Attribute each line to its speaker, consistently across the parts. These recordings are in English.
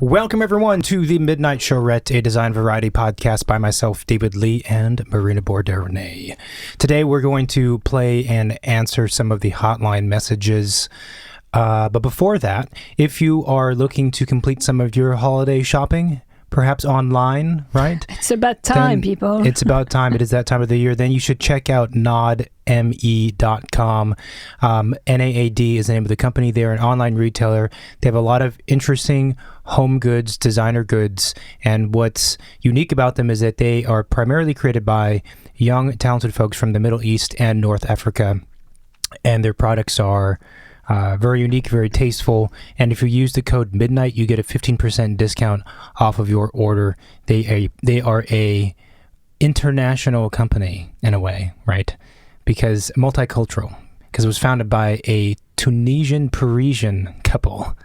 Speaker 1: Welcome, everyone, to the Midnight Charette, a design variety podcast by myself, David Lee, and Marina Bourderonnet. Today, we're going to play and answer some of the hotline messages. But before that, if you are looking to complete some of your holiday shopping, perhaps online, right?
Speaker 2: It's about time, people.
Speaker 1: It's about time. It is that time of the year. Then you should check out nodme.com. NAAD is the name of the company. They're an online retailer. They have a lot of interesting home goods, designer goods, and what's unique about them is that they are primarily created by young, talented folks from the Middle East and North Africa, and their products are very unique, very tasteful, and if you use the code MIDNIGHT, you get a 15% discount off of your order. They are a international company in a way, right? Because multicultural, because it was founded by a Tunisian Parisian couple.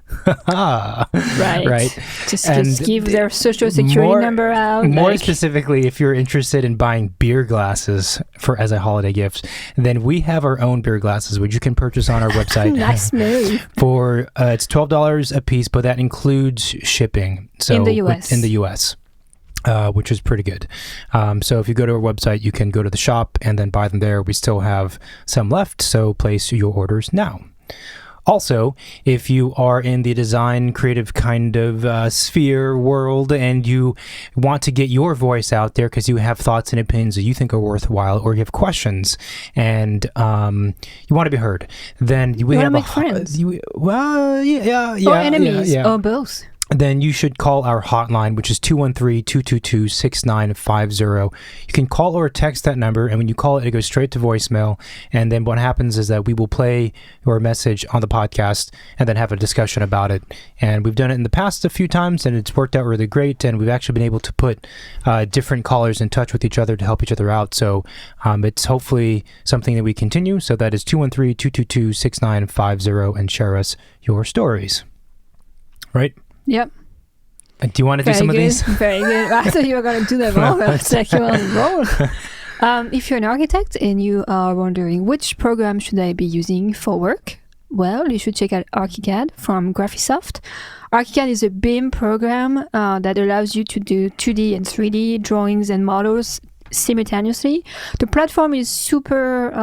Speaker 2: Right. Just give their social security number out.
Speaker 1: More specifically, if you're interested in buying beer glasses as a holiday gift, then we have our own beer glasses, which you can purchase on our website.
Speaker 2: Nice move.
Speaker 1: For it's $12 a piece, but that includes shipping. So
Speaker 2: in the US.
Speaker 1: Which is pretty good. So if you go to our website, you can go to the shop and then buy them there. We still have some left, so place your orders now. Also, if you are in the design, creative kind of sphere world and you want to get your voice out there because you have thoughts and opinions that you think are worthwhile, or you have questions and you want to be heard, then we
Speaker 2: want
Speaker 1: have
Speaker 2: to make friends.
Speaker 1: Or
Speaker 2: enemies, or both.
Speaker 1: Then you should call our hotline, which is 213-222-6950. You can call or text that number, and when you call it, it goes straight to voicemail. And then what happens is that we will play your message on the podcast and then have a discussion about it. And we've done it in the past a few times, and it's worked out really great. And we've actually been able to put different callers in touch with each other to help each other out. So it's hopefully something that we continue. So that is 213-222-6950, and share us your stories. Right?
Speaker 2: Yep.
Speaker 1: Do you want to do some of these?
Speaker 2: Very good. I thought you were going to do them all. It's like you're on roll. If you're an architect and you are wondering which program should I be using for work, well, you should check out ArchiCAD from Graphisoft. ArchiCAD is a BIM program that allows you to do 2D and 3D drawings and models simultaneously. The platform is super...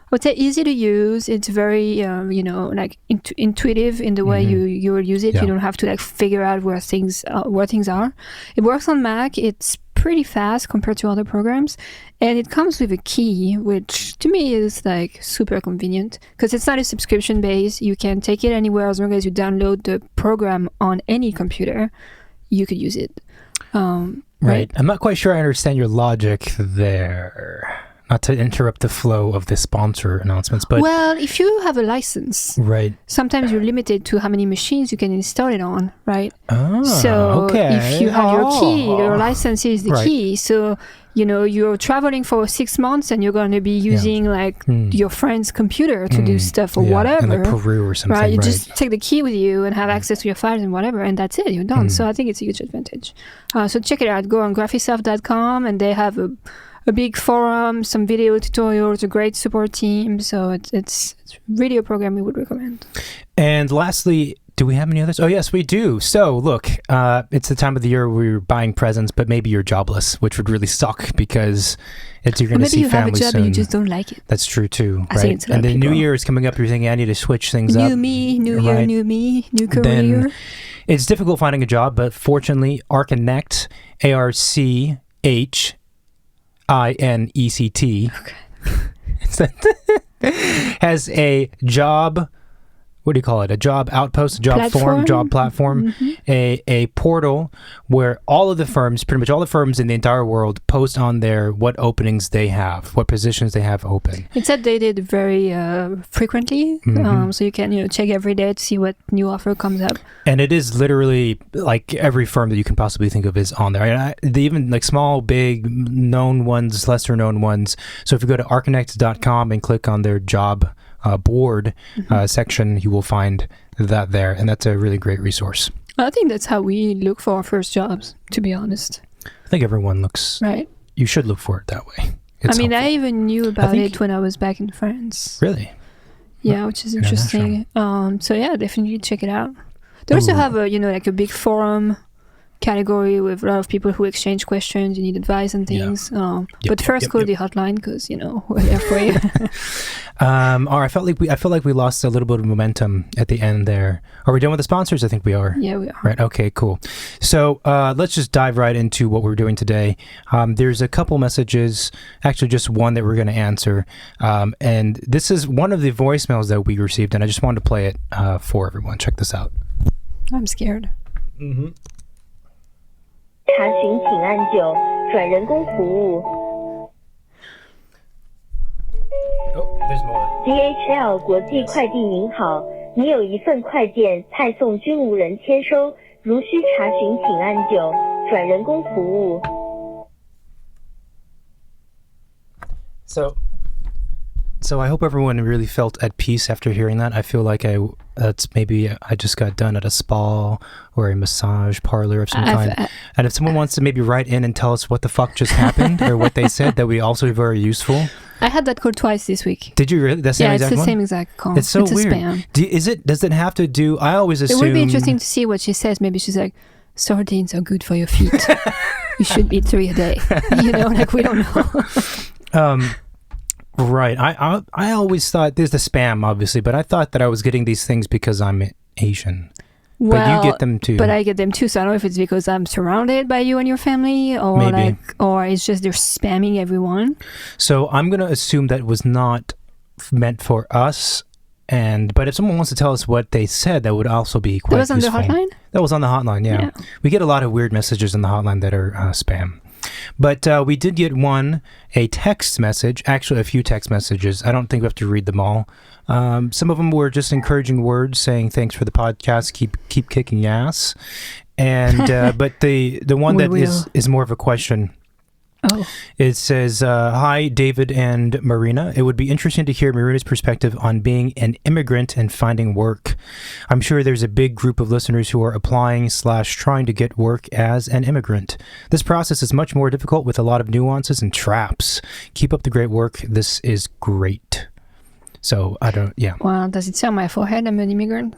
Speaker 2: I would say easy to use. It's very, intuitive in the way you will use it. Yeah. You don't have to figure out where things are. It works on Mac. It's pretty fast compared to other programs, and it comes with a key, which to me is super convenient because it's not a subscription base. You can take it anywhere as long as you download the program on any computer. You could use it. Right.
Speaker 1: I'm not quite sure I understand your logic there. Not to interrupt the flow of the sponsor announcements, but...
Speaker 2: Well, if you have a license,
Speaker 1: right,
Speaker 2: sometimes you're limited to how many machines you can install it on, right?
Speaker 1: Oh,
Speaker 2: so
Speaker 1: okay.
Speaker 2: If you have your key, your license is the key. So, you're traveling for 6 months and you're going to be using your friend's computer to do stuff or whatever.
Speaker 1: In Peru or something,
Speaker 2: right? You just take the key with you and have access to your files and whatever, and that's it. You're done. So I think it's a huge advantage. So check it out. Go on graphisoft.com and they have a big forum, some video tutorials, a great support team. So it's really a program we would recommend. And
Speaker 1: lastly, do we have any others? Oh, yes, we do. So look, it's the time of the year where you're buying presents, but maybe you're jobless, which would really suck because you're going to see family soon. Maybe you have a job
Speaker 2: and you just don't like it.
Speaker 1: That's true too, right?
Speaker 2: I think it's a lot
Speaker 1: and the
Speaker 2: of people.
Speaker 1: New Year is coming up. You're thinking, I need to switch things up.
Speaker 2: New me, new year, new me, new career.
Speaker 1: Then it's difficult finding a job, but fortunately, Archinect, ARCHINECT, has a job, what do you call it? A job outpost, a job platform, a portal where all of the firms, pretty much all the firms in the entire world, post on there what openings they have, what positions they have open.
Speaker 2: It's updated very frequently, so you can check every day to see what new offer comes up.
Speaker 1: And it is literally every firm that you can possibly think of is on there. And even small, big, known ones, lesser known ones. So if you go to archinect.com and click on their job board section, you will find that there, and that's a really great resource.
Speaker 2: I think that's how we look for our first jobs, to be honest.
Speaker 1: I think everyone looks right. You should look for it that way. It's helpful.
Speaker 2: I even knew about it when I was back in France.
Speaker 1: Really?
Speaker 2: Yeah, which is interesting. So yeah, definitely check it out. They also have a like a big forum category with a lot of people who exchange questions. You need advice and things. But first, call the hotline because we're there for you.
Speaker 1: I felt like we lost a little bit of momentum at the end there. Are we done with the sponsors? I think we are.
Speaker 2: Yeah, we are.
Speaker 1: Right. Okay. Cool. So let's just dive right into what we're doing today. There's a couple messages, actually just one that we're going to answer, and this is one of the voicemails that we received, and I just wanted to play it for everyone. Check this out.
Speaker 2: I'm scared.
Speaker 1: Mm-hmm.
Speaker 3: 查询请按9，转人工服务。
Speaker 1: Oh, there's more.
Speaker 3: DHL 国际快递您好，你有一份快件派送均无人签收，如需查询请按9，转人工服务。
Speaker 1: So I hope everyone really felt at peace after hearing that. I feel like I just got done at a spa or a massage parlor of some kind. And if someone wants to maybe write in and tell us what the fuck just happened or what they said, that would also be very useful.
Speaker 2: I had that call twice this week.
Speaker 1: Did you really? That's the
Speaker 2: it's the same exact call.
Speaker 1: It's so weird.
Speaker 2: A spam.
Speaker 1: Does it have to do? I always assume.
Speaker 2: It would be interesting to see what she says. Maybe she's like, sardines are good for your feet. You should eat 3 a day. We don't know.
Speaker 1: Right. I always thought there's the spam, obviously, but I thought that I was getting these things because I'm Asian.
Speaker 2: Well,
Speaker 1: but you get them too.
Speaker 2: But I get them too, so I don't know if it's because I'm surrounded by you and your family, or
Speaker 1: Maybe.
Speaker 2: or it's just they're spamming everyone.
Speaker 1: So I'm gonna assume that was not meant for us. But if someone wants to tell us what they said, that would also be quite useful.
Speaker 2: That was on the hotline?
Speaker 1: That was on the hotline, yeah. We get a lot of weird messages on the hotline that are spam. But we did get a text message, actually a few text messages. I don't think we have to read them all. Some of them were just encouraging words saying thanks for the podcast, keep kicking ass. And but the one that is more of a question.
Speaker 2: Oh.
Speaker 1: It says, hi, David and Marina. It would be interesting to hear Marina's perspective on being an immigrant and finding work. I'm sure there's a big group of listeners who are applying / trying to get work as an immigrant. This process is much more difficult with a lot of nuances and traps. Keep up the great work. This is great. So,
Speaker 2: Well, does it say on my forehead I'm an immigrant?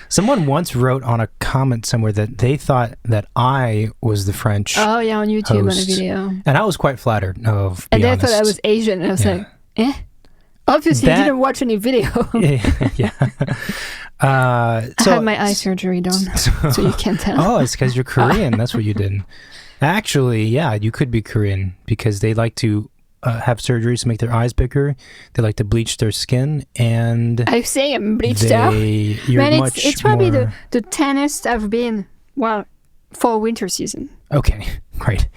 Speaker 1: Someone once wrote on a comment somewhere that they thought that I was the French
Speaker 2: Oh, yeah, on YouTube
Speaker 1: host.
Speaker 2: on a video.
Speaker 1: And I was quite flattered,
Speaker 2: And they thought I was Asian, and I was like, eh? Obviously, you didn't watch any video.
Speaker 1: Yeah.
Speaker 2: I had my eye surgery done, so you can't tell.
Speaker 1: Oh, it's because you're Korean. That's what you did. Actually, yeah, you could be Korean because they like to have surgeries to make their eyes bigger. They like to bleach their skin, and
Speaker 2: I say I'm bleached out. Man, it's probably the tannest I've been. Well, for winter season.
Speaker 1: Okay, great.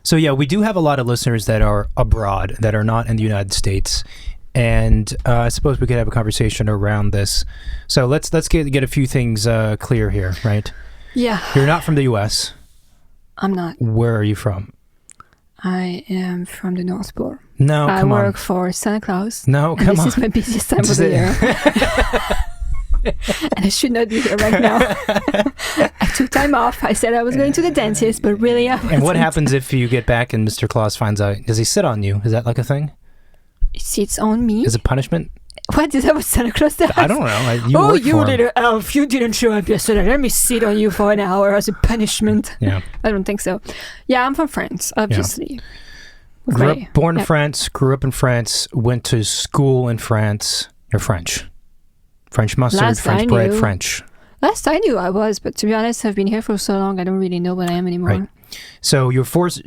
Speaker 1: So yeah, we do have a lot of listeners that are abroad, that are not in the United States, and I suppose we could have a conversation around this. So let's get a few things clear here, right?
Speaker 2: Yeah.
Speaker 1: You're not from the U.S.
Speaker 2: I'm not.
Speaker 1: Where are you from?
Speaker 2: I am from the North Pole.
Speaker 1: No, come on.
Speaker 2: I work for Santa Claus.
Speaker 1: No, come on.
Speaker 2: This is my busiest time of the year. And I should not be here right now. I took time off. I said I was going to the dentist, but really I wasn't.
Speaker 1: And what happens if you get back and Mr. Claus finds out? Does he sit on you? Is that like a thing?
Speaker 2: He sits on me.
Speaker 1: Is it punishment?
Speaker 2: What is that what Santa Claus does?
Speaker 1: I don't know.
Speaker 2: You little elf, you didn't show up yesterday. Let me sit on you for an hour as a punishment.
Speaker 1: Yeah.
Speaker 2: I don't think so. Yeah, I'm from France, obviously.
Speaker 1: Yeah. Born in France, grew up in France, went to school in France. You're French. French mustard, French bread, French.
Speaker 2: Last I knew I was, but to be honest, I've been here for so long, I don't really know what I am anymore.
Speaker 1: Right. So your first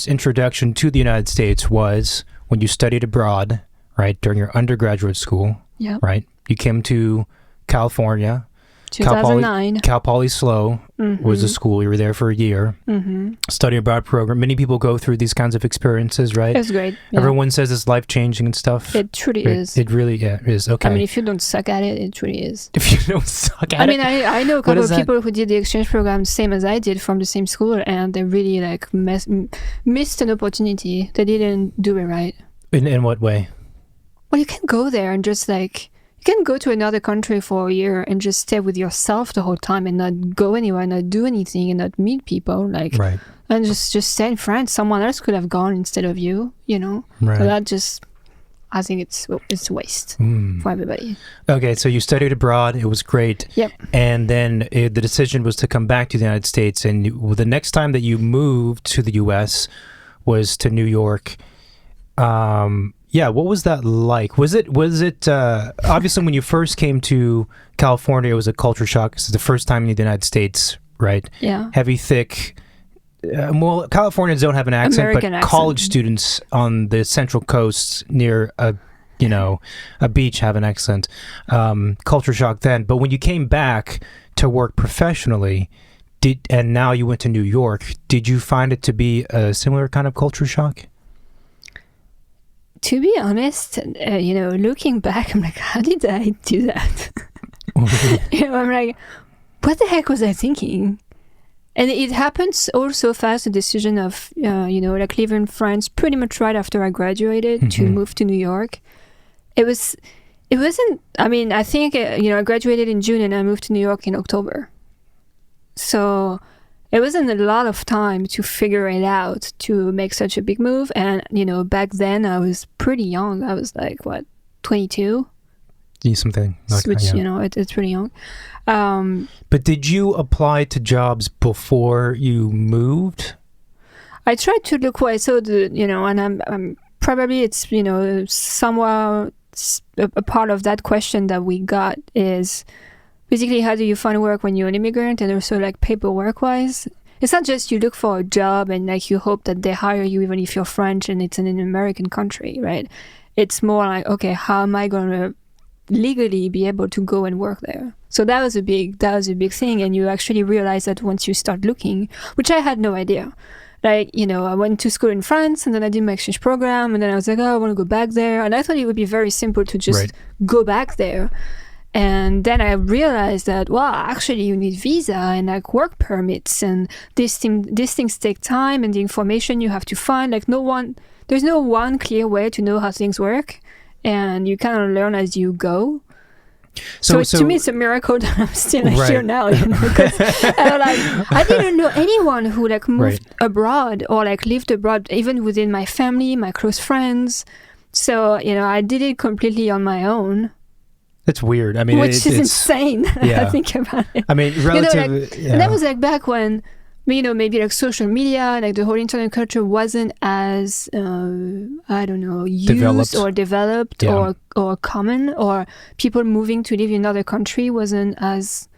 Speaker 1: introduction to the United States was when you studied abroad, right, during your undergraduate school.
Speaker 2: Yeah.
Speaker 1: Right. You came to California.
Speaker 2: 2009.
Speaker 1: Cal Poly SLO was the school. You were there for a year. Study abroad program. Many people go through these kinds of experiences, right?
Speaker 2: It's great. Yeah.
Speaker 1: Everyone says it's life-changing and stuff.
Speaker 2: It truly is.
Speaker 1: It really is. Okay.
Speaker 2: I mean, if you don't suck at it, it truly is.
Speaker 1: If you don't suck at it?
Speaker 2: I mean, I know a couple of people who did the exchange program same as I did from the same school, and they really like missed an opportunity. They didn't do it right.
Speaker 1: In what way?
Speaker 2: Well, you can't go there and just like... You can go to another country for a year and just stay with yourself the whole time and not go anywhere, not do anything, and not meet people. Like,
Speaker 1: right.
Speaker 2: And just stay in France. Someone else could have gone instead of you, you know?
Speaker 1: Right.
Speaker 2: So that just I think it's waste for everybody.
Speaker 1: Okay, so you studied abroad. It was great.
Speaker 2: Yep.
Speaker 1: And then the decision was to come back to the United States. And the next time that you moved to the U.S. was to New York. Yeah, what was that like? Was it obviously when you first came to California, it was a culture shock. This is the first time in the United States, right?
Speaker 2: Yeah.
Speaker 1: Heavy, thick. Well, Californians don't have an accent,
Speaker 2: American
Speaker 1: but
Speaker 2: accent.
Speaker 1: college students on the Central Coast near a beach have an accent. Culture shock then. But when you came back to work professionally, and now you went to New York, did you find it to be a similar kind of culture shock?
Speaker 2: To be honest, looking back, I'm like, how did I do that? I'm like, what the heck was I thinking? And it happens all so fast, the decision of, like living in France pretty much right after I graduated to move to New York. It wasn't, I think, I graduated in June and I moved to New York in October. So it wasn't a lot of time to figure it out to make such a big move. And, back then I was pretty young. I was like, 22?
Speaker 1: Something like
Speaker 2: which,
Speaker 1: that, yeah.
Speaker 2: It's pretty young.
Speaker 1: But did you apply to jobs before you moved?
Speaker 2: I tried to look where I saw and I'm probably it's, somewhere a part of that question that we got is basically how do you find work when you're an immigrant, and also like paperwork wise. It's not just you look for a job and like you hope that they hire you even if you're French and it's in an American country, right? It's more like, okay, how am I going to legally be able to go and work there? So that was a big thing, and you actually realize that once you start looking, which I had no idea. Like, I went to school in France and then I did my exchange program and then I was like, oh, I want to go back there. And I thought it would be very simple to just go back there. And then I realized that, well, actually you need visa and like work permits, and these things take time, and the information you have to find, like there's no one clear way to know how things work, and you kind of learn as you go. So to me, it's a miracle that I'm still here now, because I didn't know anyone who like moved abroad or like lived abroad, even within my family, my close friends. So, I did it completely on my own.
Speaker 1: It's weird.
Speaker 2: Which is insane.
Speaker 1: Yeah.
Speaker 2: I think about it.
Speaker 1: Relative.
Speaker 2: And that was like back when, maybe like social media, like the whole internet culture wasn't as, used or developed or common, or people moving to live in another country wasn't as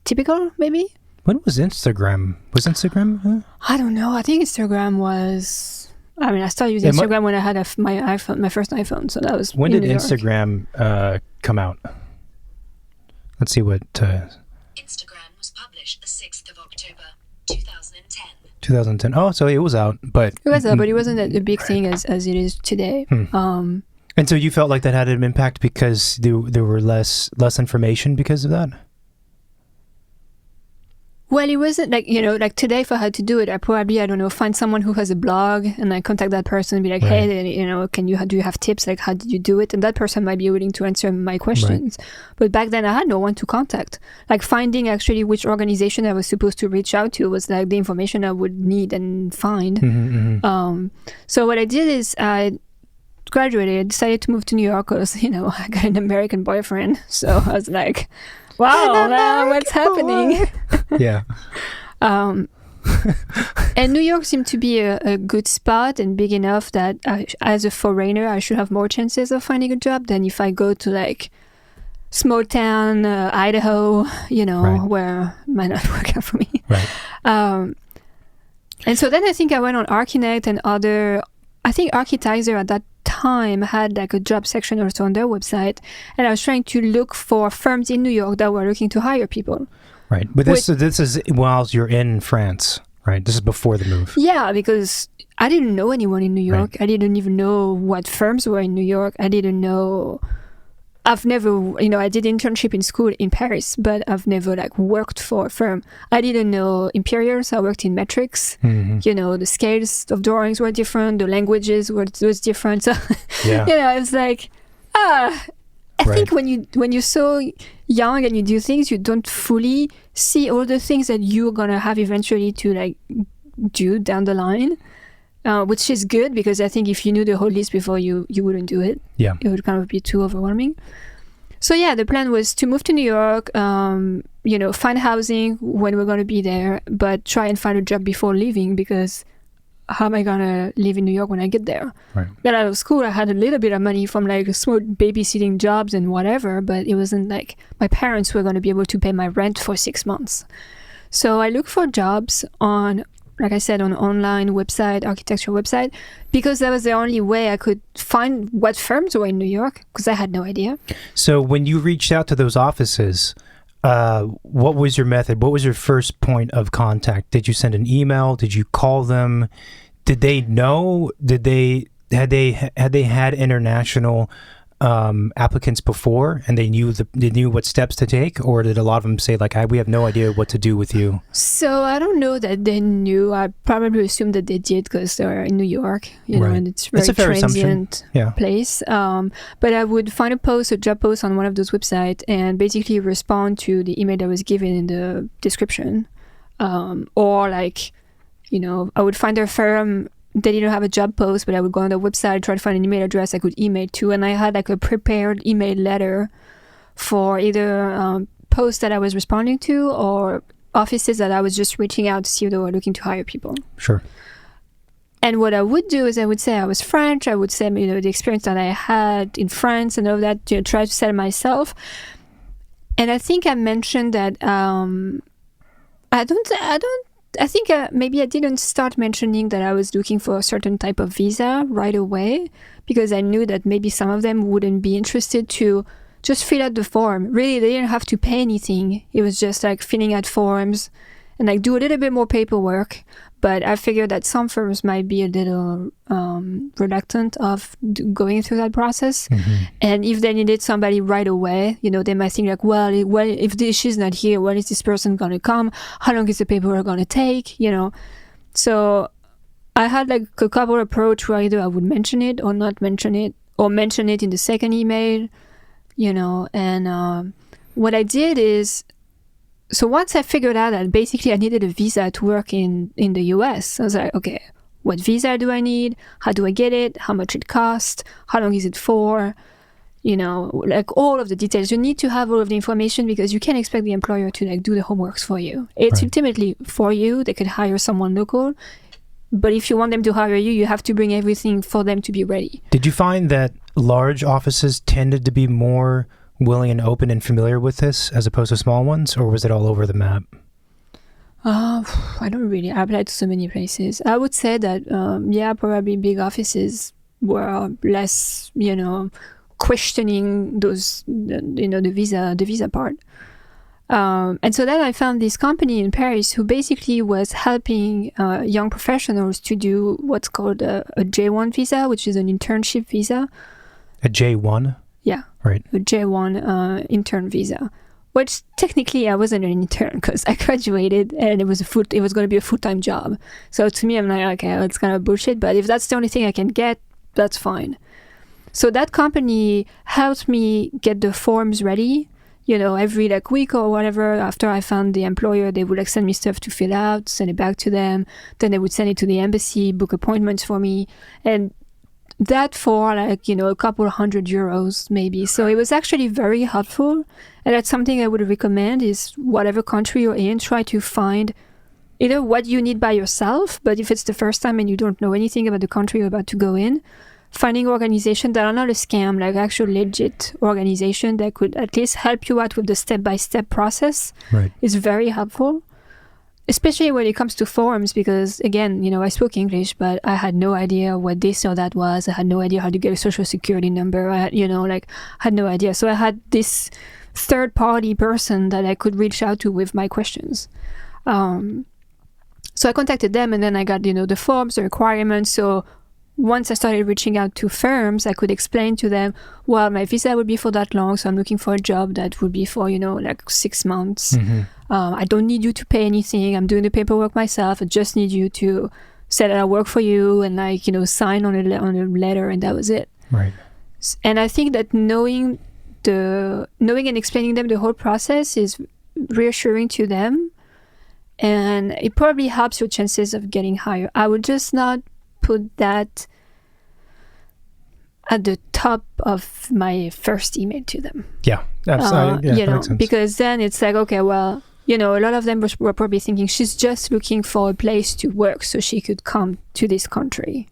Speaker 2: typical, maybe.
Speaker 1: When was Instagram? Was Instagram?
Speaker 2: I don't know. I think Instagram was... I started using Instagram when I had my first iPhone, so that was.
Speaker 1: When did Instagram come out? Let's see what.
Speaker 4: Instagram was published the 6th of October, 2010.
Speaker 1: 2010. Oh, so it was out, but
Speaker 2: it was out, but it wasn't a big thing as it is today.
Speaker 1: And so you felt like that had an impact because there were less information because of that.
Speaker 2: Well, it wasn't like, like today, if I had to do it, I probably, find someone who has a blog and I contact that person and be like, hey, do you have tips? Like, how did you do it? And that person might be willing to answer my questions. Right. But back then I had no one to contact. Like finding actually which organization I was supposed to reach out to was like the information I would need and find. So what I did is I graduated, decided to move to New York because, I got an American boyfriend. So I was like... wow, what's happening?
Speaker 1: Yeah.
Speaker 2: And New York seemed to be a good spot and big enough that as a foreigner, I should have more chances of finding a job than if I go to like small town Idaho, where it might not work out for me.
Speaker 1: Right.
Speaker 2: And so then I think I went on Archinet and I think Architizer at that time had like a job section also on their website, and I was trying to look for firms in New York that were looking to hire people.
Speaker 1: Right, but this is while you're in France, right? This is before the move.
Speaker 2: Yeah, because I didn't know anyone in New York. Right. I didn't even know what firms were in New York. I didn't know. I've never, I did internship in school in Paris, but I've never like worked for a firm. I didn't know Imperials. I worked in metrics. The scales of drawings were different. The languages was different. So, I was like, I think when you're so young and you do things, you don't fully see all the things that you're gonna have eventually to like do down the line. which is good because I think if you knew the whole list before, you wouldn't do it.
Speaker 1: Yeah.
Speaker 2: It would kind of be too overwhelming. So yeah, the plan was to move to New York, find housing when we're going to be there, but try and find a job before leaving because how am I going to live in New York when I get there?
Speaker 1: Right.
Speaker 2: Got out of school, I had a little bit of money from like small babysitting jobs and whatever, but it wasn't like my parents were going to be able to pay my rent for 6 months. So I looked for jobs on, like I said, on online website, architecture website, because that was the only way I could find what firms were in New York, because I had no idea.
Speaker 1: So when you reached out to those offices, what was your method? What was your first point of contact? Did you send an email? Did you call them? Did they know? Had they had international applicants before, and they knew what steps to take, or did a lot of them say like, we have no idea what to do with you?
Speaker 2: So I don't know that they knew. I probably assumed that they did because they're in New York, and it's very
Speaker 1: a fair
Speaker 2: transient
Speaker 1: assumption.
Speaker 2: place. But I would find a job post on one of those websites, and basically respond to the email that was given in the description, or like, I would find their firm. They didn't have a job post, but I would go on the website, try to find an email address I could email to. And I had like a prepared email letter for either posts that I was responding to or offices that I was just reaching out to see if they were looking to hire people.
Speaker 1: Sure.
Speaker 2: And what I would do is I would say I was French. I would say, the experience that I had in France and all that, try to sell myself. And I think I mentioned that I think maybe I didn't start mentioning that I was looking for a certain type of visa right away because I knew that maybe some of them wouldn't be interested to just fill out the form. Really, they didn't have to pay anything. It was just like filling out forms and like do a little bit more paperwork. But I figured that some firms might be a little reluctant of going through that process. Mm-hmm. And if they needed somebody right away, they might think like, well, if she's not here, when is this person going to come? How long is the paperwork going to take? So I had like a couple approach where either I would mention it or not mention it, or mention it in the second email, and what I did is, so once I figured out that basically I needed a visa to work in the US, I was like, okay, what visa do I need? How do I get it? How much it costs? How long is it for? Like all of the details. You need to have all of the information because you can't expect the employer to like do the homeworks for you. It's ultimately for you. They could hire someone local. But if you want them to hire you, you have to bring everything for them to be ready.
Speaker 1: Did you find that large offices tended to be more willing and open and familiar with this as opposed to small ones, or was it all over the map?
Speaker 2: I don't really. I applied to so many places. I would say that, probably big offices were less, questioning those, the visa part. And so then I found this company in Paris who basically was helping young professionals to do what's called a J1 visa, which is an internship visa.
Speaker 1: A J1?
Speaker 2: Yeah.
Speaker 1: Right. A
Speaker 2: J1 intern visa, which technically I wasn't an intern because I graduated and it was going to be a full-time job. So to me, I'm like, okay, it's kind of bullshit, but if that's the only thing I can get, that's fine. So that company helped me get the forms ready, every like week or whatever. After I found the employer, they would like send me stuff to fill out, send it back to them. Then they would send it to the embassy, book appointments for me. And that for like, a couple €100 maybe. So it was actually very helpful. And that's something I would recommend is whatever country you're in, try to find either what you need by yourself, but if it's the first time and you don't know anything about the country you're about to go in, finding organizations that are not a scam, like actual legit organization that could at least help you out with the step-by-step process is very helpful. Especially when it comes to forms, because again, I spoke English, but I had no idea what this or that was. I had no idea how to get a social security number. I had no idea. So I had this third party person that I could reach out to with my questions. So I contacted them and then I got, the forms, the requirements. So once I started reaching out to firms, I could explain to them, well, my visa would be for that long, so I'm looking for a job that would be for, like 6 months. Mm-hmm. I don't need you to pay anything. I'm doing the paperwork myself. I just need you to say that I work for you and sign on a letter, and that was it.
Speaker 1: Right.
Speaker 2: And I think that knowing and explaining them the whole process is reassuring to them, and it probably helps your chances of getting hired. I would just not put that at the top of my first email to them.
Speaker 1: Yeah, absolutely.
Speaker 2: You know, because then it's like, okay, well, you know, a lot of them were probably thinking she's just looking for a place to work so she could come to this country,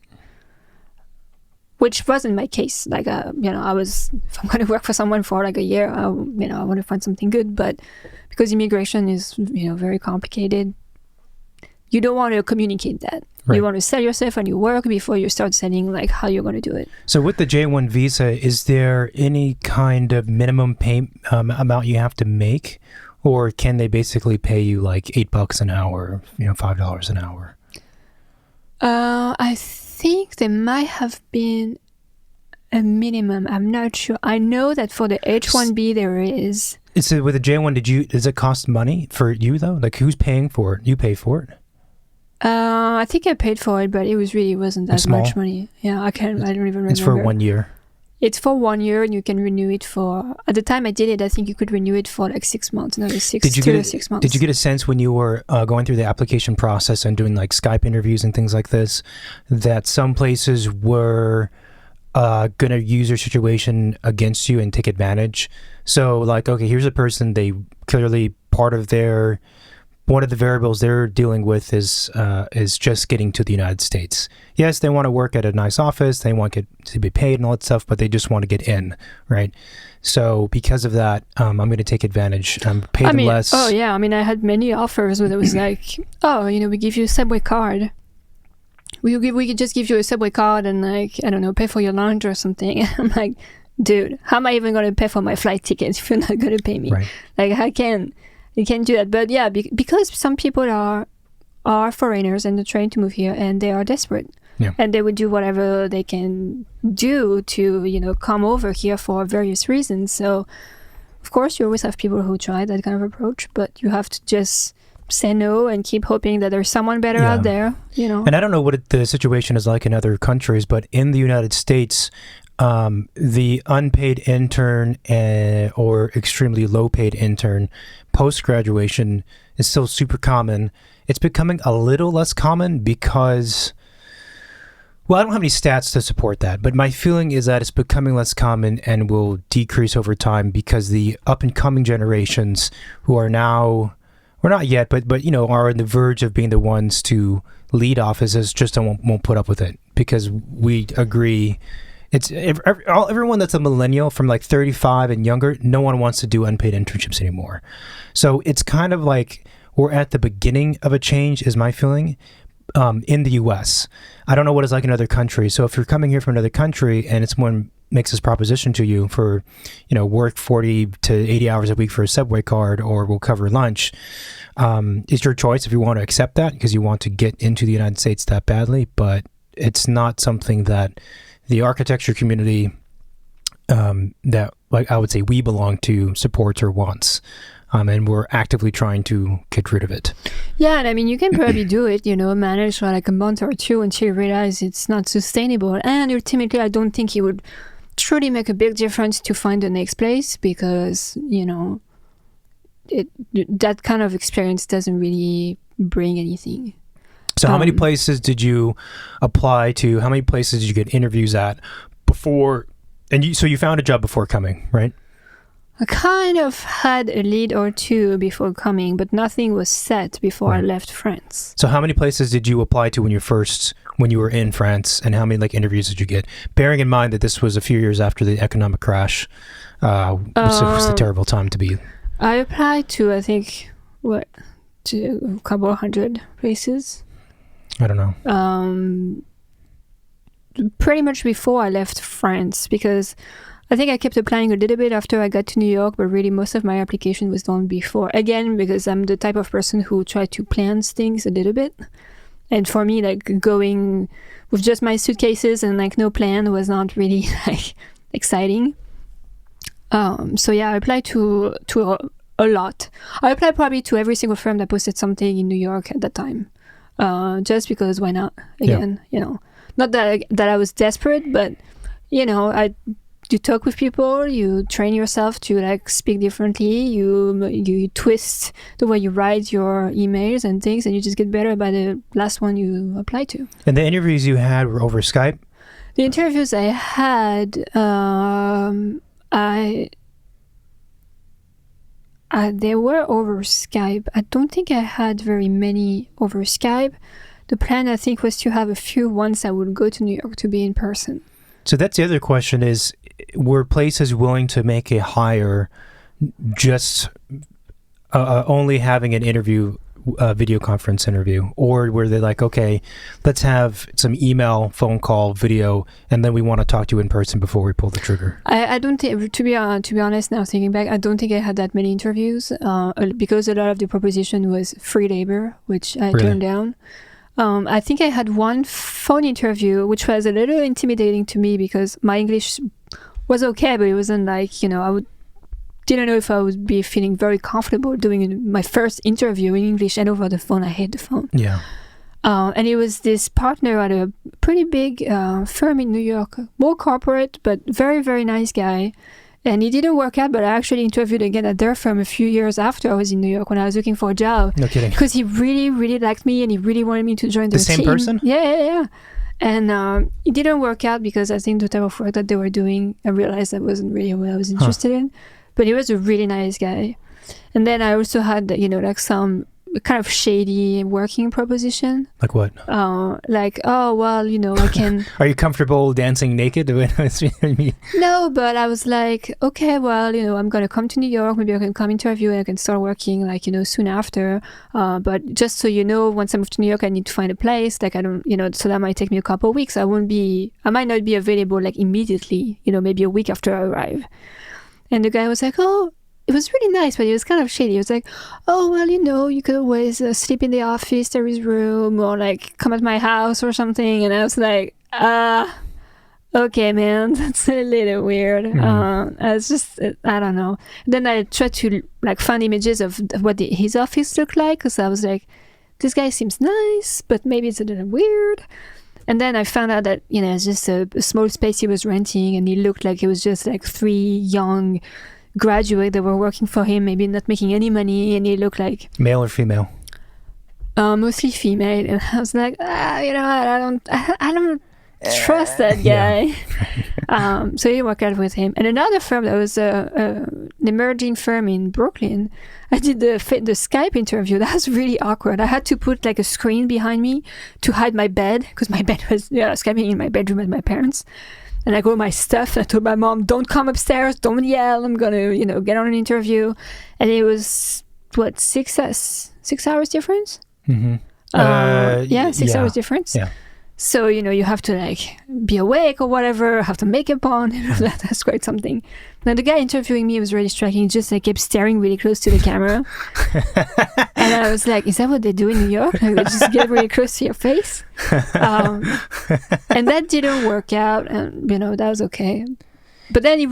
Speaker 2: which wasn't my case. Like, you know, if I'm going to work for someone for like a year, you know, I want to find something good. But because immigration is, you know, very complicated, you don't want to communicate that. Right. You want to sell yourself and your work before you start selling like how you're going to do it.
Speaker 1: So with the J1 visa, is there any kind of minimum pay amount you have to make, or can they basically pay you like $8 an hour, you know, $5 an hour?
Speaker 2: I think there might have been a minimum. I'm not sure. I know that for the H1B there is.
Speaker 1: So with the J1, does it cost money for you though? Like who's paying for it? You pay for it?
Speaker 2: I think I paid for it, but it wasn't that much money. Yeah, I don't even remember.
Speaker 1: It's for 1 year.
Speaker 2: It's for 1 year, and you can renew it for. At the time I did it, I think you could renew it for like 6 months, another 6 months.
Speaker 1: Did you get a sense when you were going through the application process and doing like Skype interviews and things like this, that some places were going to use your situation against you and take advantage? So like, okay, here's a person, they clearly one of the variables they're dealing with is just getting to the United States. Yes, they want to work at a nice office, they want to be paid and all that stuff, but they just want to get in, right? So because of that, I'm going to take advantage. Pay them less.
Speaker 2: Oh yeah, I mean, I had many offers where it was like, oh, you know, we give you a subway card. We could just give you a subway card and like, I don't know, pay for your lunch or something. I'm like, dude, how am I even going to pay for my flight tickets if you're not going to pay me?
Speaker 1: Right.
Speaker 2: Like, you can't do that. But yeah, because some people are foreigners and they're trying to move here and they are desperate.
Speaker 1: Yeah.
Speaker 2: And they would do whatever they can do to, you know, come over here for various reasons. So, of course, you always have people who try that kind of approach, but you have to just say no and keep hoping that there's someone better out there, you know.
Speaker 1: And I don't know what the situation is like in other countries, but in the United States, the unpaid intern or extremely low-paid intern post-graduation is still super common. It's becoming a little less common because, well, I don't have any stats to support that, but my feeling is that it's becoming less common and will decrease over time because the up-and-coming generations who are now, or not yet, but you know, are on the verge of being the ones to lead offices just won't put up with it because we agree. It's everyone that's a millennial from like 35 and younger, no one wants to do unpaid internships anymore. So it's kind of like we're at the beginning of a change, is my feeling, in the U.S. I don't know what it's like in other countries. So if you're coming here from another country and someone makes this proposition to you for, you know, work 40 to 80 hours a week for a subway card or we'll cover lunch, it's your choice if you want to accept that because you want to get into the United States that badly. But it's not something that the architecture community that, like, I would say we belong to supports or wants. And we're actively trying to get rid of it.
Speaker 2: Yeah, and I mean, you can probably do it, you know, manage for like a month or two until you realize it's not sustainable. And ultimately, I don't think it would truly make a big difference to find the next place because, you know, that kind of experience doesn't really bring anything.
Speaker 1: So how many places did you apply to? How many places did you get interviews at before? And so you found a job before coming, right?
Speaker 2: I kind of had a lead or two before coming, but nothing was set before I left France.
Speaker 1: So how many places did you apply to when you were in France, and how many like interviews did you get? Bearing in mind that this was a few years after the economic crash, it was a terrible time to be.
Speaker 2: I applied to, I think, to a couple hundred places.
Speaker 1: I don't know.
Speaker 2: Pretty much before I left France, because I think I kept applying a little bit after I got to New York, but really most of my application was done before. Again, because I'm the type of person who try to plan things a little bit. And for me, like going with just my suitcases and like no plan was not really like exciting. So yeah, I applied to a lot. I applied probably to every single firm that posted something in New York at that time. Just because why not? Again, you know, not that I was desperate, but you know, I talk with people, you train yourself to like speak differently, you twist the way you write your emails and things, and you just get better by the last one you apply to.
Speaker 1: And the interviews you had were over Skype?
Speaker 2: The interviews I had, they were over Skype. I don't think I had very many over Skype. The plan, I think, was to have a few once I would go to New York to be in person.
Speaker 1: So that's the other question is, were places willing to make a hire just only having an interview, video conference interview? Or were they like, okay, let's have some email, phone call, video, and then we want to talk to you in person before we pull the trigger?
Speaker 2: I don't think, to be honest, now thinking back, I don't think I had that many interviews because a lot of the proposition was free labor, which I turned down. I think I had one phone interview, which was a little intimidating to me because my English was okay, but it wasn't like, didn't know if I would be feeling very comfortable doing my first interview in English and over the phone. I hate the phone.
Speaker 1: Yeah.
Speaker 2: And it was this partner at a pretty big firm in New York, more corporate, but very, very nice guy. And it didn't work out, but I actually interviewed again at their firm a few years after I was in New York when I was looking for a job.
Speaker 1: No kidding.
Speaker 2: Because he really, really liked me and he really wanted me to join the team.
Speaker 1: The same person?
Speaker 2: Yeah. And it didn't work out because I think the type of work that they were doing, I realized that wasn't really what I was interested in. But he was a really nice guy. And then I also had, like some kind of shady working proposition.
Speaker 1: Like what?
Speaker 2: I can...
Speaker 1: Are you comfortable dancing naked?
Speaker 2: No, but I was like, okay, well, I'm going to come to New York. Maybe I can come interview and I can start working soon after. But just so you know, once I move to New York, I need to find a place. Like I don't, so that might take me a couple of weeks. I might not be available like immediately, maybe a week after I arrive. And the guy was like, oh, it was really nice, but it was kind of shady. He was like, oh, well, you could always sleep in the office, there is room, or like come at my house or something. And I was like, okay, man, that's a little weird. I was just, I don't know. Then I tried to like find images of what his office looked like, because I was like, this guy seems nice, but maybe it's a little weird. And then I found out that, it's just a small space he was renting, and he looked like it was just like 3 young graduate that were working for him, maybe not making any money, and he looked like
Speaker 1: male or female?
Speaker 2: Mostly female. And I was like, I don't trust that guy. So he worked out with him. And another firm that was an emerging firm in Brooklyn, I did the Skype interview. That was really awkward. I had to put like a screen behind me to hide my bed, because my bed was Skyping in my bedroom with my parents. And I got my stuff. I told my mom, don't come upstairs, don't yell. I'm going to, get on an interview. And it was, 6 hours difference?
Speaker 1: Mm-hmm.
Speaker 2: 6 hours difference.
Speaker 1: Yeah.
Speaker 2: So, you have to like be awake or whatever, have to makeup on. That's quite something. Now, the guy interviewing me was really striking. He just like kept staring really close to the camera. And I was like, is that what they do in New York? Like, they just get really close to your face? And that didn't work out. And, that was okay. But then it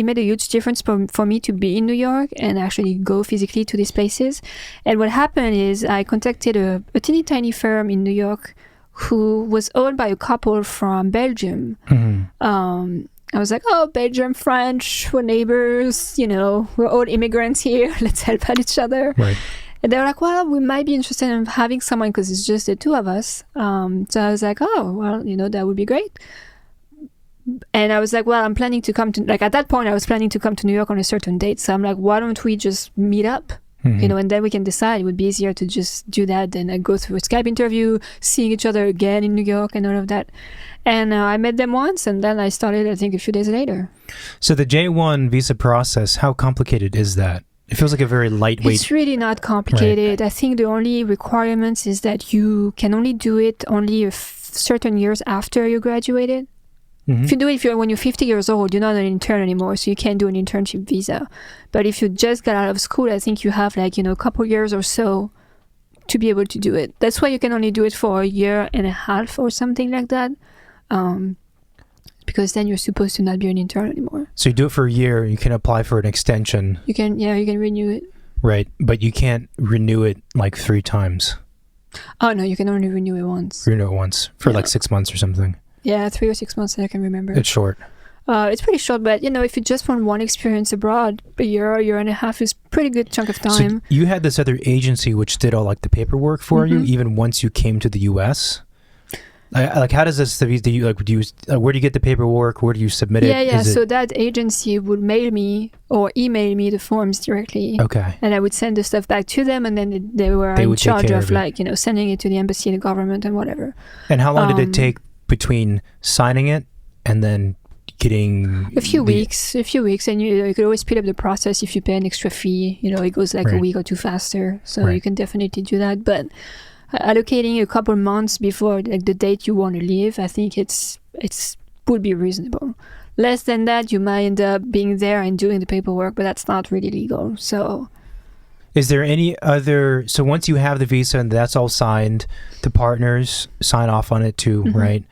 Speaker 2: made a huge difference for me to be in New York and actually go physically to these places. And what happened is I contacted a teeny tiny firm in New York who was owned by a couple from Belgium. Mm-hmm. I was like, oh, Belgium, French, we're neighbors, we're all immigrants here. Let's help out each other. Right. And they were like, well, we might be interested in having someone because it's just the two of us. So I was like, oh, well, that would be great. And I was like, well, I'm planning to come to, at that point, I was planning to come to New York on a certain date. So I'm like, why don't we just meet up? Mm-hmm. And then we can decide. It would be easier to just do that than I go through a Skype interview, seeing each other again in New York and all of that. And I met them once, and then I started, I think, a few days later. So
Speaker 1: the J1 visa process, how complicated is that? It feels like a very lightweight...
Speaker 2: It's really not complicated. Right. I think the only requirements is that you can only do it only certain years after you graduated. Mm-hmm. If you do it when you're 50 years old, you're not an intern anymore, so you can't do an internship visa. But if you just got out of school, I think you have a couple years or so to be able to do it. That's why you can only do it for a year and a half or something like that. Because then you're supposed to not be an intern anymore.
Speaker 1: So you do it for a year, you can apply for an extension.
Speaker 2: You can renew it.
Speaker 1: Right, but you can't renew it 3 times.
Speaker 2: Oh no, you can only renew it once.
Speaker 1: Renew it once for 6 months or something.
Speaker 2: Yeah, 3 or 6 months, I can remember.
Speaker 1: It's short.
Speaker 2: It's pretty short, but if you just want one experience abroad, a year and a half is pretty good chunk of time.
Speaker 1: So you had this other agency which did all like the paperwork for you, even once you came to the U.S. Like, how does this? Do you where do you get the paperwork? Where do you submit it?
Speaker 2: Yeah. So that agency would mail me or email me the forms directly.
Speaker 1: Okay.
Speaker 2: And I would send the stuff back to them, and then they were in charge of sending it to the embassy, the government, and whatever.
Speaker 1: And how long did it take between signing it and then getting
Speaker 2: a few weeks, and you could always speed up the process if you pay an extra fee. It goes like a week or two faster, so you can definitely do that. But allocating a couple months before like the date you want to leave, I think it's would be reasonable. Less than that, you might end up being there and doing the paperwork, but that's not really legal. So
Speaker 1: is there any other, so once you have the visa and that's all signed, the partners sign off on it too, right?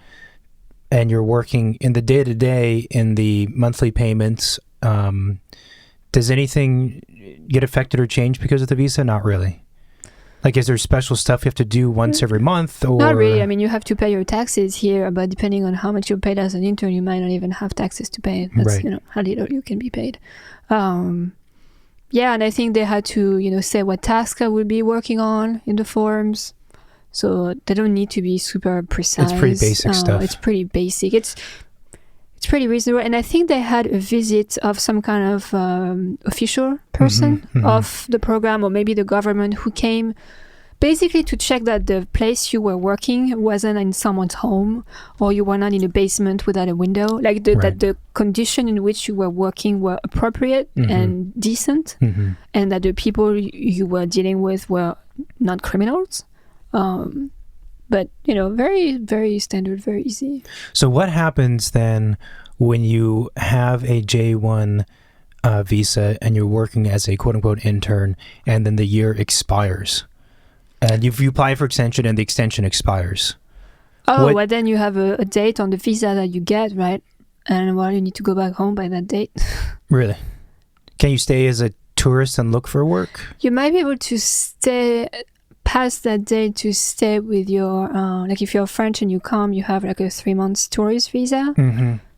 Speaker 1: And you're working in the day-to-day, in the monthly payments, does anything get affected or changed because of the visa? Not really. Like, is there special stuff you have to do once every month? Or?
Speaker 2: Not really. I mean, you have to pay your taxes here, but depending on how much you paid as an intern, you might not even have taxes to pay. That's, how little you can be paid. Yeah, and I think they had to, say what tasks I would be working on in the forms. So they don't need to be super precise.
Speaker 1: It's pretty basic stuff.
Speaker 2: It's pretty basic. It's pretty reasonable. And I think they had a visit of some kind of official person of the program, or maybe the government, who came basically to check that the place you were working wasn't in someone's home, or you were not in a basement without a window. Like that the condition in which you were working were appropriate and decent, and that the people you were dealing with were not criminals. But, very, very standard, very easy.
Speaker 1: So what happens then when you have a J1 visa and you're working as a quote-unquote intern, and then the year expires? And if you apply for extension and the extension expires?
Speaker 2: Well, then you have a date on the visa that you get, right? And, you need to go back home by that date. Really?
Speaker 1: Can you stay as a tourist and look for work?
Speaker 2: You might be able to stay past that date to stay with your like if you're French and you come, you have like a 3 months tourist visa.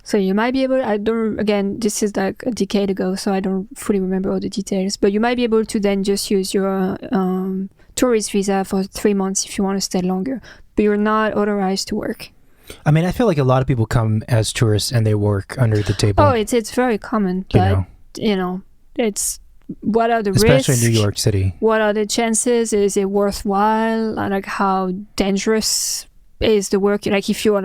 Speaker 2: So you might be able, again, this is like a decade ago, so I don't fully remember all the details, but you might be able to then just use your tourist visa for 3 months if you want to stay longer, but you're not authorized to work.
Speaker 1: I mean, I feel like a lot of people come as tourists and they work under the table.
Speaker 2: Oh, it's very common, but it's, what are the risks?
Speaker 1: Especially in New York City.
Speaker 2: What are the chances? Is it worthwhile? Like, how dangerous is the work? Like, if you're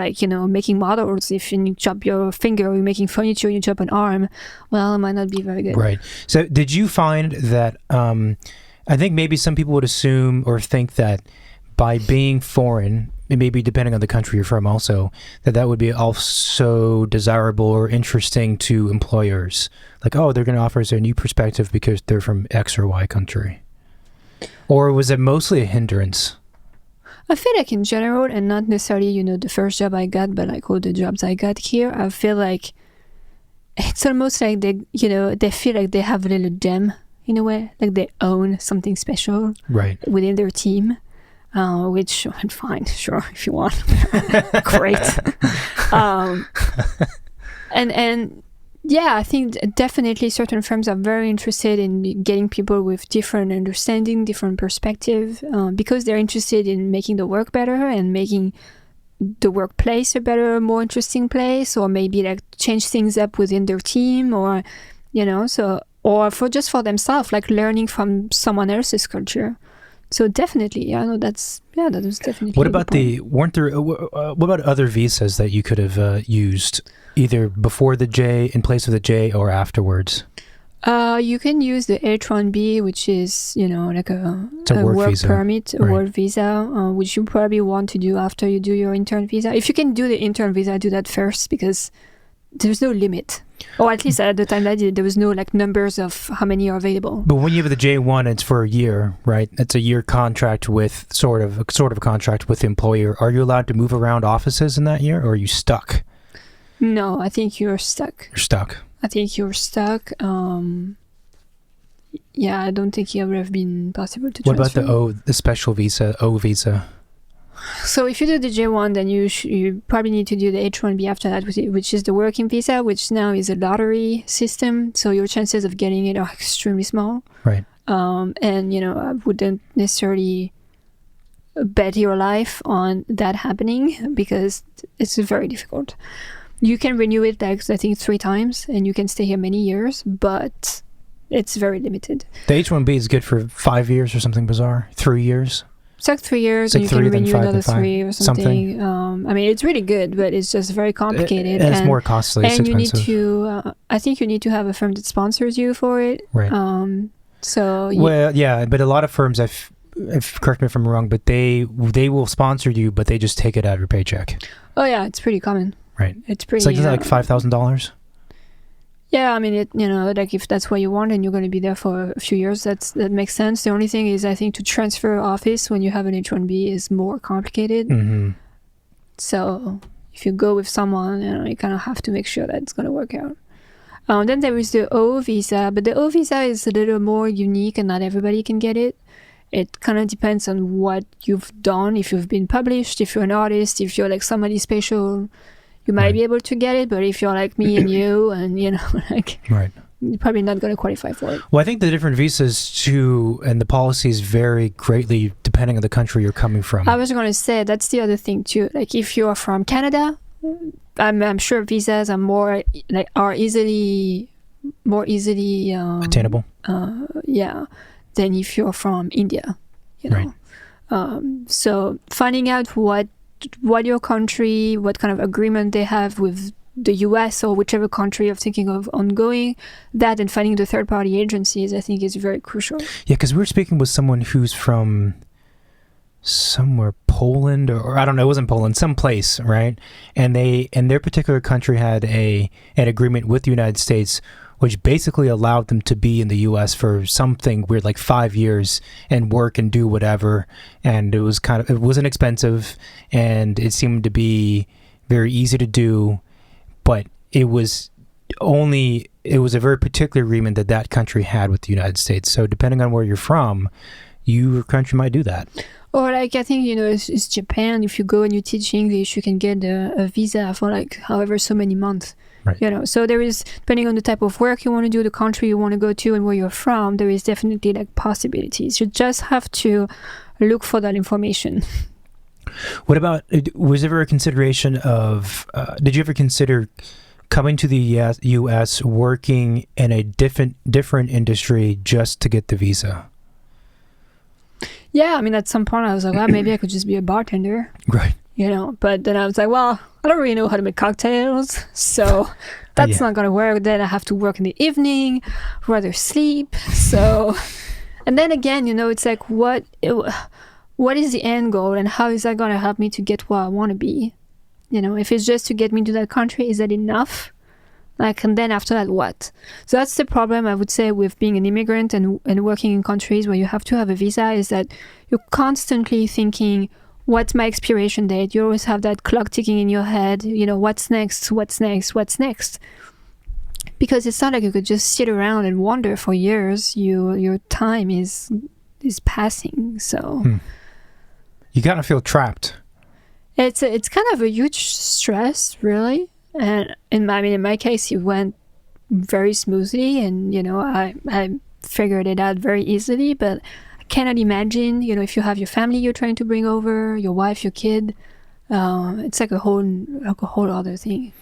Speaker 2: making models, if you chop your finger, or you're making furniture, you chop an arm, well, it might not be very good.
Speaker 1: Right. So did you find that, I think maybe some people would assume or think that by being foreign, maybe depending on the country you're from also, that would be also desirable or interesting to employers. Like, oh, they're going to offer us a new perspective because they're from X or Y country. Or was it mostly a hindrance?
Speaker 2: I feel like in general, and not necessarily, the first job I got, but like all the jobs I got here, I feel like it's almost like they feel like they have a little gem in a way, like they own something special within their team. Which I'm fine, sure, if you want. Great. And yeah, I think definitely certain firms are very interested in getting people with different understanding, different perspective, because they're interested in making the work better and making the workplace a better, more interesting place, or maybe like change things up within their team, or or for themselves, like learning from someone else's culture. So definitely, that was definitely.
Speaker 1: What about what about other visas that you could have used, either before the J, in place of the J, or afterwards?
Speaker 2: You can use the H-1B, which is like a work
Speaker 1: visa.
Speaker 2: Permit, a work visa, which you probably want to do after you do your intern visa. If you can do the intern visa, do that first, because there's no limit. Or at least at the time I did, there was no like numbers of how many are available. But
Speaker 1: when you have the J1, it's for a year, right? It's a year contract with sort of a contract with the employer. Are you allowed to move around offices in that year, or are you stuck?
Speaker 2: No, I think you're stuck.
Speaker 1: You're stuck.
Speaker 2: I think you're stuck. Yeah, I don't think it would have been possible to transfer.
Speaker 1: What about the special visa, O visa?
Speaker 2: So if you do the J1, then you probably need to do the H1B after that, which is the working visa, which now is a lottery system. So your chances of getting it are extremely small.
Speaker 1: Right.
Speaker 2: And, I wouldn't necessarily bet your life on that happening because it's very difficult. You can renew it, I think, 3 times, and you can stay here many years, but it's very limited.
Speaker 1: The H-1B is good for 5 years or something bizarre. 3 years.
Speaker 2: It's like 3 years, and you can renew another 3 or something. It's really good, but it's just very complicated.
Speaker 1: And it's more costly.
Speaker 2: And
Speaker 1: it's
Speaker 2: you
Speaker 1: expensive.
Speaker 2: need to, I think you need to have a firm that sponsors you for it.
Speaker 1: Right. Well, yeah, but a lot of firms, correct me if I'm wrong, but they will sponsor you, but they just take it out of your paycheck.
Speaker 2: Oh yeah, it's pretty common.
Speaker 1: Right.
Speaker 2: It's pretty.
Speaker 1: It's like $5,000.
Speaker 2: Yeah, I mean, like if that's what you want and you're going to be there for a few years, that makes sense. The only thing is, I think to transfer office when you have an H-1B is more complicated.
Speaker 1: Mm-hmm.
Speaker 2: So if you go with someone, you kind of have to make sure that it's going to work out. Then there is the O visa, but the O visa is a little more unique and not everybody can get it. It kind of depends on what you've done. If you've been published, if you're an artist, if you're like somebody special, you might be able to get it. But if you're like me and you, and
Speaker 1: right,
Speaker 2: you're probably not going to qualify for it.
Speaker 1: Well, I think the different visas too, and the policies vary greatly depending on the country you're coming from.
Speaker 2: I was going to say that's the other thing too. Like if you're from Canada, I'm sure visas are more easily
Speaker 1: attainable.
Speaker 2: Yeah, than if you're from India.
Speaker 1: Right.
Speaker 2: So finding out what your country, what kind of agreement they have with the US or whichever country you're thinking of ongoing, that and finding the third-party agencies, I think is very crucial.
Speaker 1: Yeah, because we were speaking with someone who's from somewhere, Poland, or I don't know, it wasn't Poland, someplace, right? And their particular country had an agreement with the United States, which basically allowed them to be in the U.S. for something weird, like 5 years, and work and do whatever. And it wasn't expensive, and it seemed to be very easy to do, but it was a very particular agreement that country had with the United States. So depending on where you're from, your country might do that.
Speaker 2: Or I think, it's Japan. If you go and you teach English, you can get a visa for however so many months.
Speaker 1: Right.
Speaker 2: So there is, depending on the type of work you want to do, the country you want to go to, and where you're from, there is definitely possibilities. You just have to look for that information.
Speaker 1: What about, was there ever a consideration of, did you ever consider coming to the U.S., working in a different industry just to get the visa?
Speaker 2: Yeah, I mean, at some point I was like, well, maybe I could just be a bartender.
Speaker 1: Right.
Speaker 2: But then I was like, well, I don't really know how to make cocktails, so that's not going to work. Then I have to work in the evening, rather sleep. So, and then again, it's like, what is the end goal, and how is that going to help me to get where I want to be? If it's just to get me to that country, is that enough? And then after that, what? So that's the problem, I would say, with being an immigrant and working in countries where you have to have a visa, is that you're constantly thinking, what's my expiration date? You always have that clock ticking in your head. What's next? What's next? What's next? Because it's not like you could just sit around and wonder for years. Your time is passing. So
Speaker 1: you kind of feel trapped.
Speaker 2: It's kind of a huge stress, really. And in my case, it went very smoothly, and I figured it out very easily. But I cannot imagine, if you have your family you're trying to bring over, your wife, your kid, it's like a whole other thing.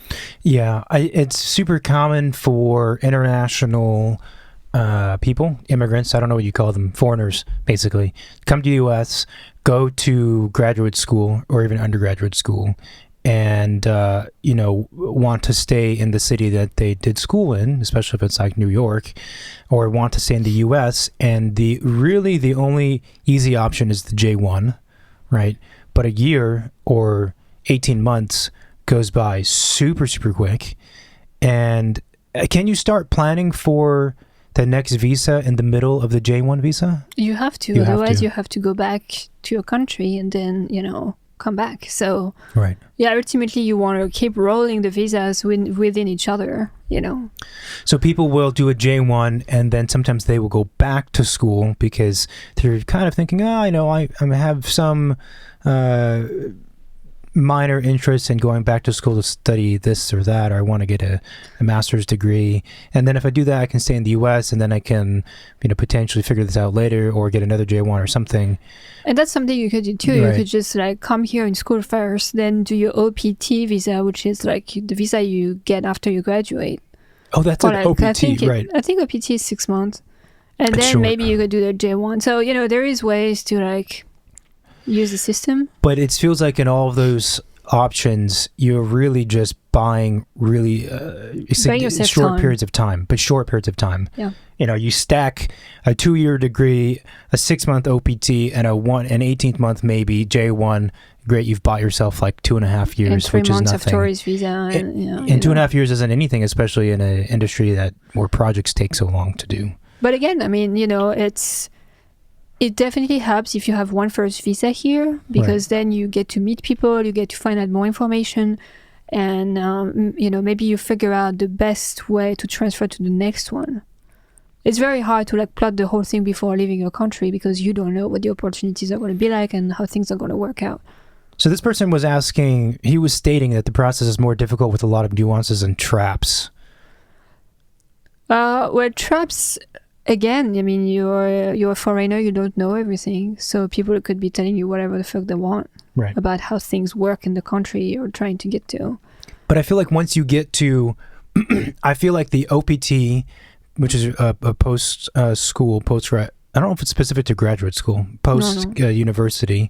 Speaker 2: Yeah,
Speaker 1: it's super common for international people, immigrants. I don't know what you call them, foreigners, basically, come to the U.S., go to graduate school or even undergraduate school, and want to stay in the city that they did school in, especially if it's like New York, or want to stay in the U.S. And the only easy option is the J1, right? But a year or 18 months goes by super, super quick. And can you start planning for the next visa in the middle of the J1 visa?
Speaker 2: You have to. Otherwise, you have to go back to your country and then, come back. So
Speaker 1: Right.
Speaker 2: yeah, ultimately you want to keep rolling the visas within each other, you know.
Speaker 1: So people will do a J1 and then sometimes they will go back to school because they're kind of thinking, I have some minor interest in going back to school to study this or that, or I want to get a master's degree. And then if I do that, I can stay in the US and then I can, potentially figure this out later or get another J1 or something. And
Speaker 2: that's something you could do too. Right. You could just like come here in school first, then do your OPT visa, which is like the visa you get after you graduate.
Speaker 1: Oh, that's an OPT, right.
Speaker 2: I think OPT is 6 months. And then maybe you could do the J1. So, there is ways to like use the system.
Speaker 1: But it feels like in all of those options, you're really just buying really short periods of time.
Speaker 2: Yeah.
Speaker 1: You stack a 2-year degree, a 6-month OPT, and an 18th month maybe J1. Great, you've bought yourself like 2.5 years,
Speaker 2: and 3
Speaker 1: which is
Speaker 2: months
Speaker 1: nothing.
Speaker 2: Of tourist visa.
Speaker 1: And 2.5 years isn't anything, especially in an industry where projects take so long to do.
Speaker 2: But again, I mean, it definitely helps if you have one first visa here, because then you get to meet people, you get to find out more information, and maybe you figure out the best way to transfer to the next one. It's very hard to like plot the whole thing before leaving your country because you don't know what the opportunities are going to be like and how things are going to work out.
Speaker 1: So this person was stating that the process is more difficult with a lot of nuances and traps.
Speaker 2: Well, traps, again, I mean, you're a foreigner, you don't know everything. So people could be telling you whatever the fuck they want about how things work in the country you're trying to get to.
Speaker 1: But I feel like once you get to, I feel like the OPT, which is a post-school, I don't know if it's specific to graduate school, university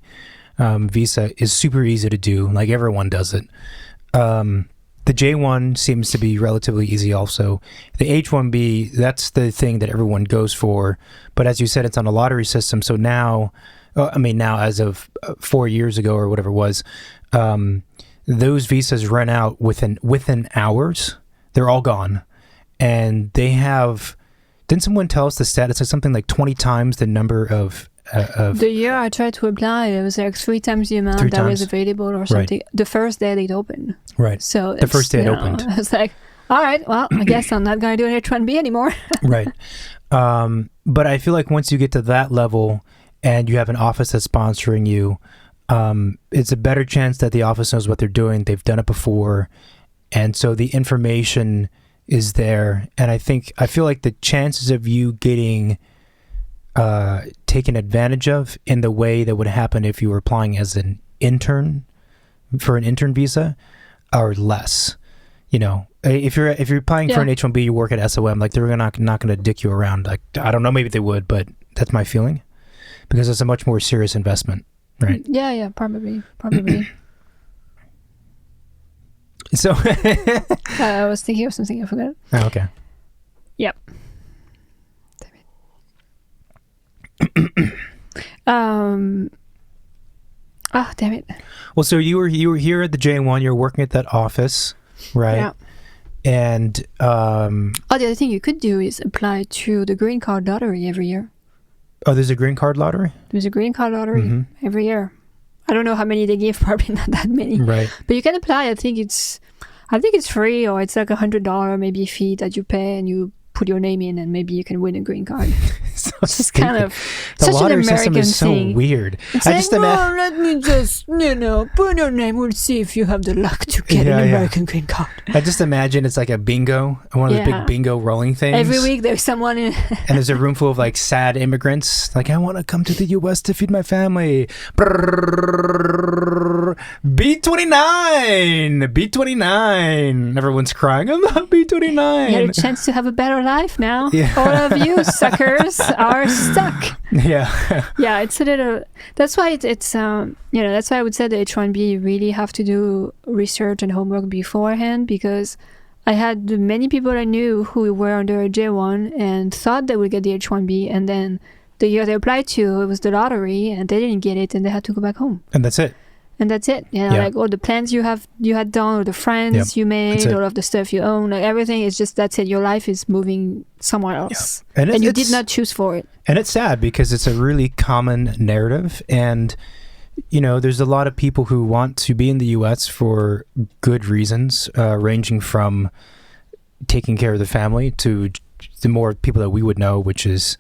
Speaker 1: visa is super easy to do. Like everyone does it. The J1 seems to be relatively easy also. The H1B, that's the thing that everyone goes for. But as you said, it's on a lottery system. So now as of 4 years ago or whatever it was, those visas run out within hours. They're all gone. And they have, didn't someone tell us the stat? It's like something like 20 times the number of...
Speaker 2: The year I tried to apply, it was like 3 times the amount that was available or something. Right. The first day it opened.
Speaker 1: Right.
Speaker 2: So
Speaker 1: the first day it opened.
Speaker 2: I was like, all right, well, I guess I'm not going to do an H1B anymore.
Speaker 1: Right. But I feel like once you get to that level and you have an office that's sponsoring you, it's a better chance that the office knows what they're doing. They've done it before. And so the information is there. And I feel like the chances of you getting taken advantage of in the way that would happen if you were applying as an intern for an intern visa are less. If you're applying for an H1B, you work at SOM, like they're not going to dick you around. Like, I don't know, maybe they would, but that's my feeling because it's a much more serious investment, right?
Speaker 2: Yeah, probably.
Speaker 1: So
Speaker 2: I was thinking of something, I forgot.
Speaker 1: Oh, okay.
Speaker 2: Yep. Damn it.
Speaker 1: Well, so you were here at the J1, you were working at that office, right?
Speaker 2: Yeah.
Speaker 1: And
Speaker 2: the other thing you could do is apply to the green card lottery every year.
Speaker 1: Oh, there's a green card lottery?
Speaker 2: There's a green card lottery every year. I don't know how many they give, probably not that many.
Speaker 1: Right.
Speaker 2: But you can apply. I think it's free, or it's like $100 maybe fee that you pay and you put your name in and maybe you can win a green card. It's just kind of such an American
Speaker 1: system is so
Speaker 2: thing.
Speaker 1: Weird.
Speaker 2: It's let me just, put your name. We'll see if you have the luck to get an American green card.
Speaker 1: I just imagine it's like a bingo, one of those big bingo rolling things.
Speaker 2: Every week there's someone in.
Speaker 1: And there's a room full of like sad immigrants. Like, I want to come to the U.S. to feed my family. B29. Everyone's crying. I'm not B29.
Speaker 2: You had a chance to have a better life now. Yeah. All of you suckers are stuck.
Speaker 1: Yeah.
Speaker 2: Yeah, it's a little. That's why it's that's why I would say the H1B really have to do research and homework beforehand, because I had many people I knew who were under a J1 and thought they would get the H1B, and then the year they applied to, it was the lottery and they didn't get it and they had to go back home.
Speaker 1: And that's it.
Speaker 2: Like all the plans you had done, or the friends you made, all of the stuff you own, like everything is just, that's it. Your life is moving somewhere else. Yeah. And you did not choose for it.
Speaker 1: And it's sad because it's a really common narrative, and there's a lot of people who want to be in the U.S. for good reasons, ranging from taking care of the family to the more people that we would know, which is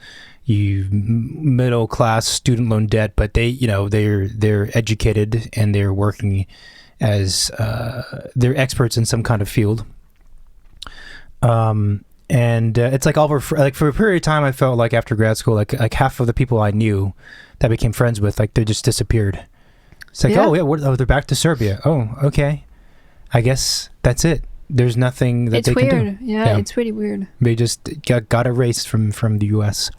Speaker 1: middle class student loan debt, but they're educated and they're working as they're experts in some kind of field. And it's like for a period of time, I felt like after grad school, like half of the people I knew that I became friends with, like they just disappeared. It's like, they're back to Serbia. Oh, okay. I guess that's it. There's nothing that they can do.
Speaker 2: It's weird. Yeah, it's really weird.
Speaker 1: They just got erased from the U.S.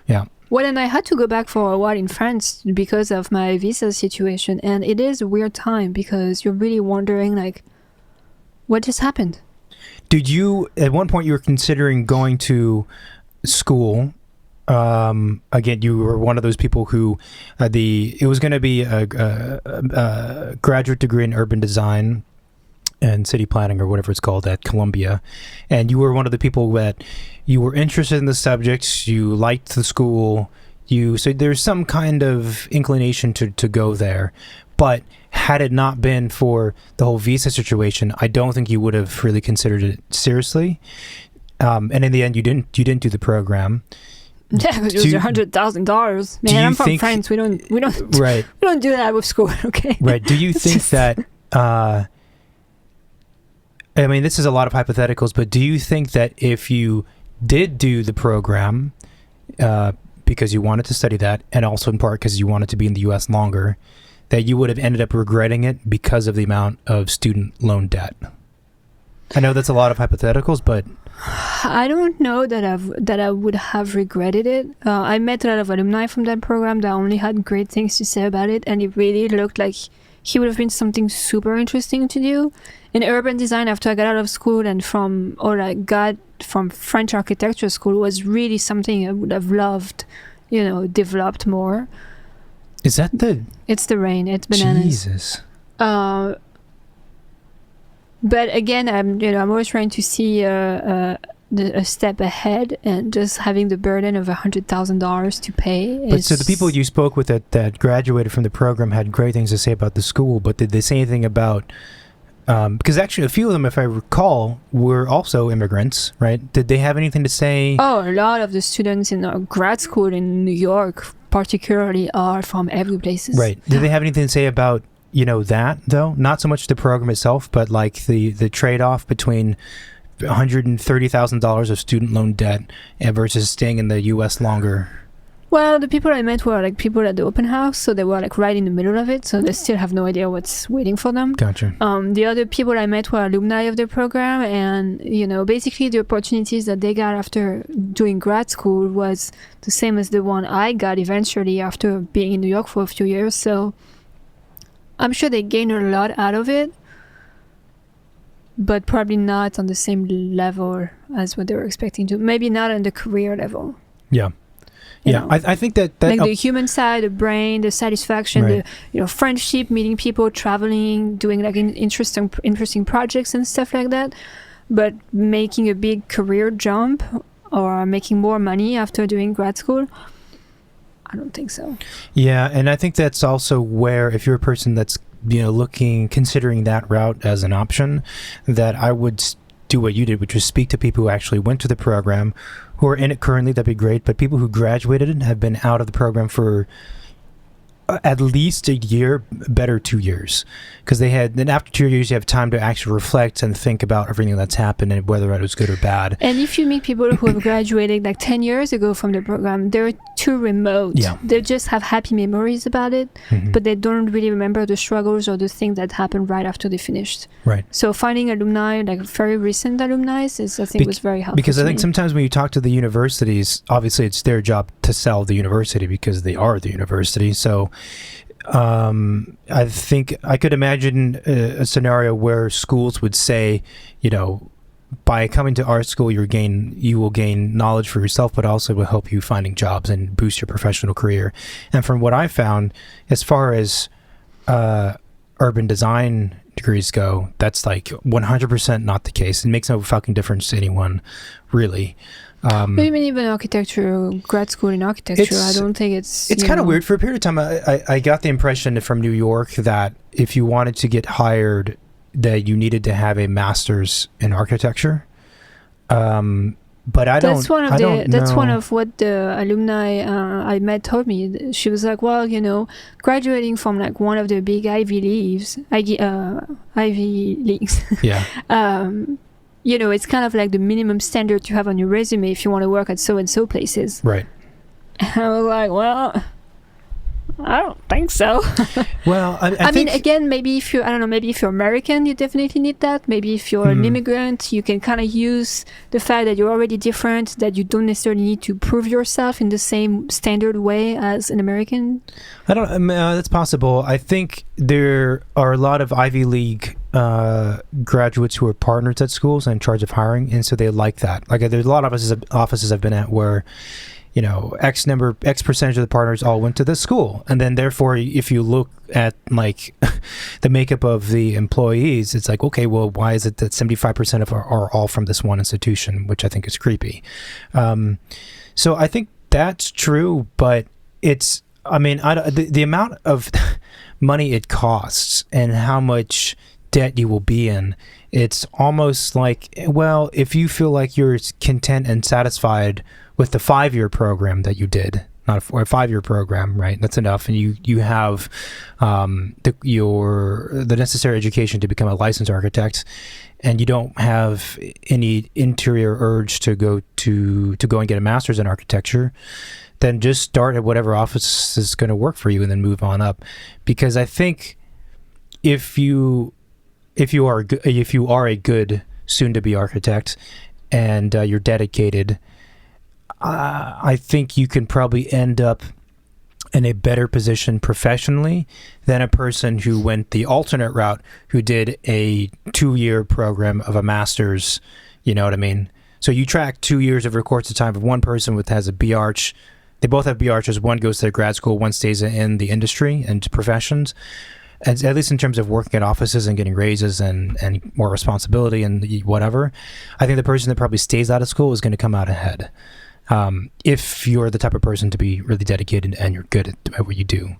Speaker 1: Yeah.
Speaker 2: Well, and I had to go back for a while in France because of my visa situation. And it is a weird time because you're really wondering, like, what just happened?
Speaker 1: Did you, at one point, you were considering going to school? Again, you were one of those people who it was going to be a graduate degree in urban design and city planning or whatever it's called at Columbia. And you were one of the people that you were interested in the subjects, you liked the school, so there's some kind of inclination to go there. But had it not been for the whole visa situation, I don't think you would have really considered it seriously. And in the end, you didn't do the program.
Speaker 2: Yeah, because it was $100,000. Man, I'm from France. We don't
Speaker 1: right.
Speaker 2: We don't do that with school. Okay.
Speaker 1: Right. Do you think that? I mean, this is a lot of hypotheticals, but do you think that if you did do the program because you wanted to study that, and also in part because you wanted to be in the U.S. longer, that you would have ended up regretting it because of the amount of student loan debt? I know that's a lot of hypotheticals, but
Speaker 2: I don't know that I would have regretted it. I met a lot of alumni from that program that only had great things to say about it, and it really looked like he would have been something super interesting to do. In urban design, after I got out of school and from French architecture school, was really something I would have loved, developed more.
Speaker 1: Is that
Speaker 2: It's the rain. It's bananas.
Speaker 1: Jesus.
Speaker 2: But again, I'm always trying to see a step ahead, and just having the burden of $100,000 to pay.
Speaker 1: But so the people you spoke with that graduated from the program had great things to say about the school, but did they say anything about? Because actually, a few of them, if I recall, were also immigrants, right? Did they have anything to say?
Speaker 2: Oh, a lot of the students in our grad school in New York, particularly, are from every places.
Speaker 1: Right. Did they have anything to say about that though? Not so much the program itself, but like the trade-off between $130,000 of student loan debt versus staying in the U.S. longer.
Speaker 2: Well, the people I met were like people at the open house, so they were like right in the middle of it, so they still have no idea what's waiting for them.
Speaker 1: Gotcha.
Speaker 2: The other people I met were alumni of the program, and basically the opportunities that they got after doing grad school was the same as the one I got eventually after being in New York for a few years. So I'm sure they gained a lot out of it, but probably not on the same level as what they were expecting to. Maybe not on the career level.
Speaker 1: Yeah. Yeah, I think that
Speaker 2: like the human side, the brain, the satisfaction,
Speaker 1: right.
Speaker 2: The friendship, meeting people, traveling, doing like interesting projects and stuff like that. But making a big career jump or making more money after doing grad school, I don't think so. Yeah,
Speaker 1: and I think that's also where, if you're a person that's considering that route as an option, that I would do what you did, which was speak to people who actually went to the program, who are in it currently. That'd be great. But people who graduated and have been out of the program for at least a year, better 2 years, because then after 2 years you have time to actually reflect and think about everything that's happened and whether it was good or bad.
Speaker 2: And if you meet people who have graduated like 10 years ago from the program, they're too remote.
Speaker 1: Yeah.
Speaker 2: They just have happy memories about it, but they don't really remember the struggles or the things that happened right after they finished.
Speaker 1: Right.
Speaker 2: So finding alumni, like very recent alumni, was very helpful.
Speaker 1: Because I think sometimes when you talk to the universities, obviously it's their job to sell the university because they are the university. So I think I could imagine a scenario where schools would say, by coming to our school, you will gain knowledge for yourself, but also will help you finding jobs and boost your professional career. And from what I found, as far as urban design degrees go, that's like 100% not the case. It makes no fucking difference to anyone, really.
Speaker 2: But even architecture, grad school in architecture, I don't think it's...
Speaker 1: It's kind of weird. For a period of time, I got the impression from New York that if you wanted to get hired, that you needed to have a master's in architecture. But that's
Speaker 2: one of what the alumni I met told me. She was like, well, graduating from like one of the big Ivy Leagues,
Speaker 1: yeah.
Speaker 2: It's kind of like the minimum standard you have on your resume if you want to work at so and so places.
Speaker 1: Right.
Speaker 2: And I was like, well, I don't think so.
Speaker 1: Well, I
Speaker 2: mean, again, maybe if you're American, you definitely need that. Maybe if you're an immigrant, you can kind of use the fact that you're already different, that you don't necessarily need to prove yourself in the same standard way as an American.
Speaker 1: That's possible. I think there are a lot of Ivy League graduates who are partners at schools and in charge of hiring, and so they like that. Like, there's a lot of offices I've been at where X percentage of the partners all went to this school. And then therefore, if you look at like the makeup of the employees, it's like, okay, well, why is it that 75% of are all from this one institution, which I think is creepy. So I think that's true, but the amount of money it costs and how much debt you will be in, it's almost like, well, if you feel like you're content and satisfied with the 5-year program that you did, not a 5-year program, right? That's enough, and you have the necessary education to become a licensed architect, and you don't have any interior urge to go and get a master's in architecture, then just start at whatever office is going to work for you, and then move on up. Because I think if you are a good soon-to-be architect and you're dedicated, I think you can probably end up in a better position professionally than a person who went the alternate route, who did a 2-year program of a master's. You know what I mean? So you track 2 years of course of time of one person has a B-arch. They both have B-arches. One goes to grad school, one stays in the industry and professions. At least in terms of working at offices and getting raises and more responsibility and whatever, I think the person that probably stays out of school is going to come out ahead. If you're the type of person to be really dedicated and you're good at what you do.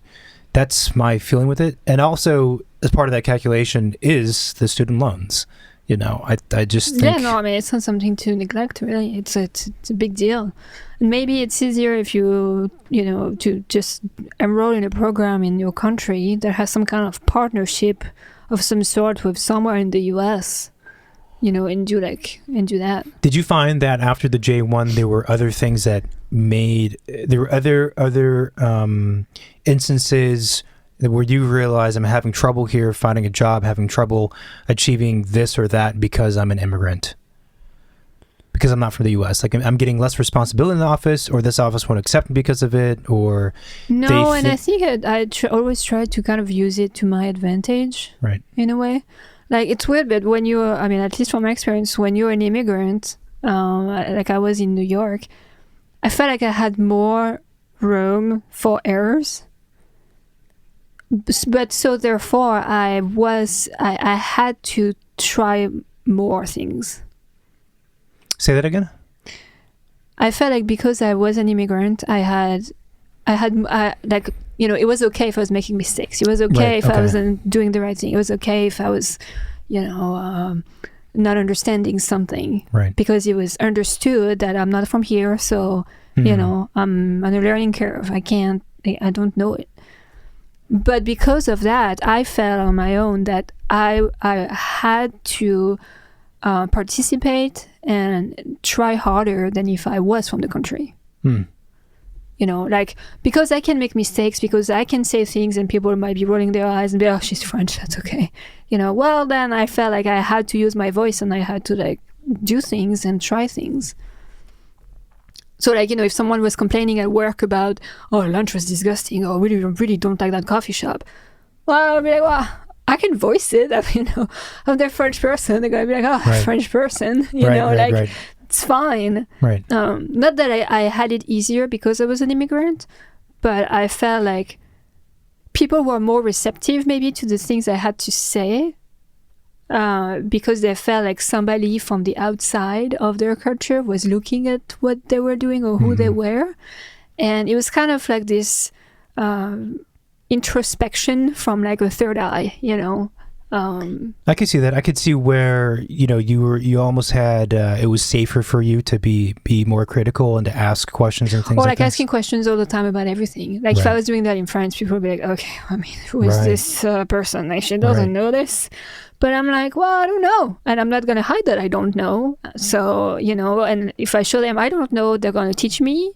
Speaker 1: That's my feeling with it. And also, as part of that calculation is the student loans. I just think...
Speaker 2: it's not something to neglect, really. It's a big deal. And maybe it's easier if you to just enroll in a program in your country that has some kind of partnership of some sort with somewhere in the U.S., and do that. Did
Speaker 1: you find that after the J1, there were other things that there were other instances where you realize I'm having trouble here finding a job, having trouble achieving this or that because I'm an immigrant? Because I'm not from the U.S. Like, I'm getting less responsibility in the office, or this office won't accept me because of it, or...
Speaker 2: No, and I think I always try to kind of use it to my advantage,
Speaker 1: right?
Speaker 2: In a way. Like, it's weird, but when you're, at least from my experience, when you're an immigrant, like I was in New York, I felt like I had more room for errors. But so therefore, I had to try more things.
Speaker 1: Say that again?
Speaker 2: I felt like because I was an immigrant, I had it was okay if I was making mistakes. It was okay if I wasn't doing the right thing. It was okay if I was, not understanding something.
Speaker 1: Right.
Speaker 2: Because it was understood that I'm not from here, so, I'm on a learning curve. I don't know it. But because of that, I felt on my own that I had to participate and try harder than if I was from the country. Because I can make mistakes, because I can say things and people might be rolling their eyes and be, oh, she's French, that's okay. Well, then I felt like I had to use my voice and I had to do things and try things. So if someone was complaining at work about, oh, lunch was disgusting, or really don't like that coffee shop, well, I'll be like, well, I can voice it. I'm their French person. They're going to be like, oh, right. French person, right. It's fine.
Speaker 1: Right.
Speaker 2: Not that I had it easier because I was an immigrant, but I felt like people were more receptive maybe to the things I had to say because they felt like somebody from the outside of their culture was looking at what they were doing or who they were. And it was kind of like this introspection from like a third eye, you know.
Speaker 1: I could see that. I could see where, you know, you almost had, it was safer for you to be more critical and to ask questions and things
Speaker 2: or
Speaker 1: like
Speaker 2: like
Speaker 1: that.
Speaker 2: asking questions all the time about everything. Like if I was doing that in France, people would be like, okay, I mean, who is this person? Like she doesn't know this. But I'm like, well, I don't know. And I'm not going to hide that I don't know. So, you know, and if I show them I don't know, they're going to teach me.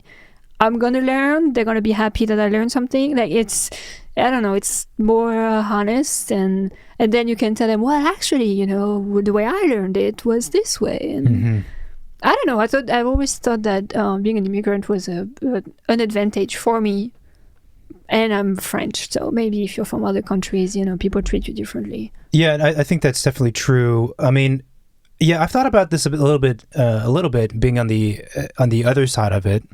Speaker 2: I'm going to learn. They're going to be happy that I learned something. Like it's, I don't know, it's more honest. And then you can tell them, well, actually, you know, the way I learned it was this way. And I don't know. I've always thought that being an immigrant was an advantage for me. And I'm French, so maybe if you're from other countries, you know, people treat you differently.
Speaker 1: Yeah, I think that's definitely true. I mean, yeah, I've thought about this a little bit, being on the other side of it,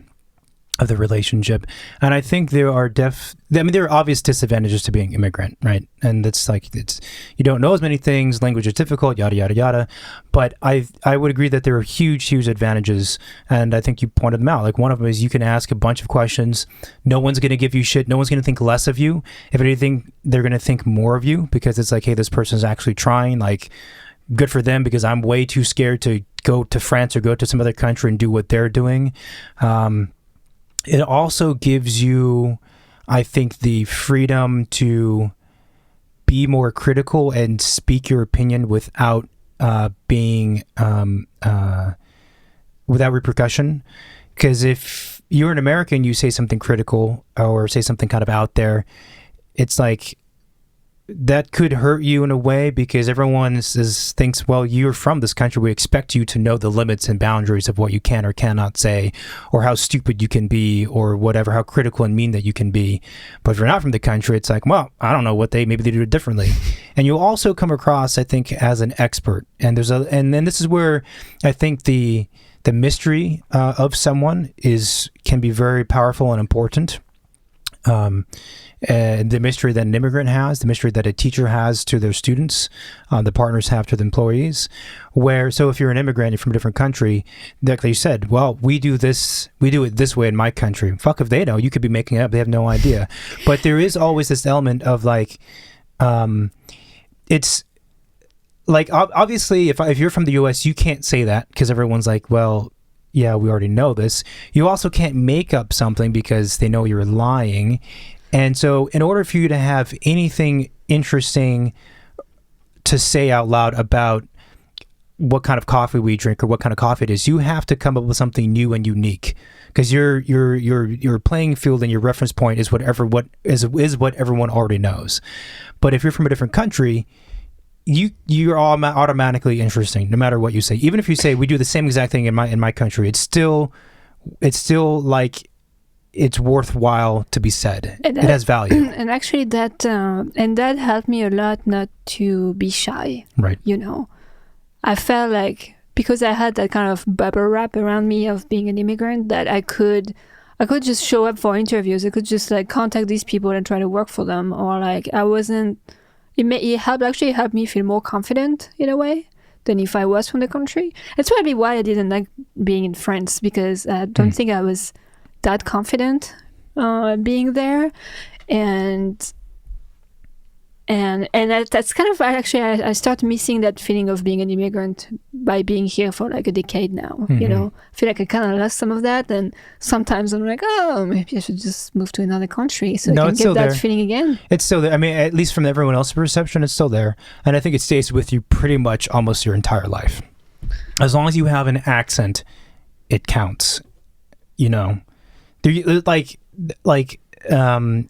Speaker 1: of the relationship, and I think there are there are obvious disadvantages to being immigrant, right? And it's like you don't know as many things, language is difficult, yada yada yada. But I would agree that there are huge advantages, and I think you pointed them out. Like one of them is you can ask a bunch of questions. No one's going to give you shit. No one's going to think less of you. If anything, they're going to think more of you because it's like, hey, this person's actually trying. Like, good for them because I'm way too scared to go to France or go to some other country and do what they're doing. It also gives you, I think, the freedom to be more critical and speak your opinion without being without repercussion. Because if you're an American, you say something critical or say something kind of out there, it's like that could hurt you in a way because everyone thinks, well, you're from this country. We expect you to know the limits and boundaries of what you can or cannot say, or how stupid you can be, or whatever, how critical and mean that you can be. But if you're not from the country, it's like, well, I don't know maybe they do it differently. And you'll also come across, I think, as an expert. And and then this is where I think the mystery of someone can be very powerful and important. And the mystery that an immigrant has, the mystery that a teacher has to their students, the partners have to the employees. So if you're an immigrant, you're from a different country, like you said, well, we do it this way in my country. Fuck if they know. You could be making it up. They have no idea. But there is always this element of like, it's like, obviously, if you're from the US, you can't say that because everyone's like, well, yeah, we already know this. You also can't make up something because they know you're lying. And so in order for you to have anything interesting to say out loud about what kind of coffee we drink or what kind of coffee it is, you have to come up with something new and unique because your playing field and your reference point is what everyone already knows. But if you're from a different country, you're automatically interesting no matter what you say. Even if you say we do the same exact thing in my country, it's still like it's worthwhile to be said. It has value.
Speaker 2: And actually that helped me a lot not to be shy.
Speaker 1: Right.
Speaker 2: You know, I felt like because I had that kind of bubble wrap around me of being an immigrant that I could just show up for interviews. I could just like contact these people and try to work for them, or like I wasn't. It helped me feel more confident in a way than if I was from the country. That's probably why I didn't like being in France because I don't think I was that confident being there, and that's kind of I start missing that feeling of being an immigrant by being here for like a decade now. You know, I feel like I kind of lost some of that, and sometimes I'm like, oh, maybe I should just move to another country so I can get that feeling again.
Speaker 1: It's still there. I mean, at least from everyone else's perception, it's still there, and I think it stays with you pretty much almost your entire life. As long as you have an accent, it counts. You know.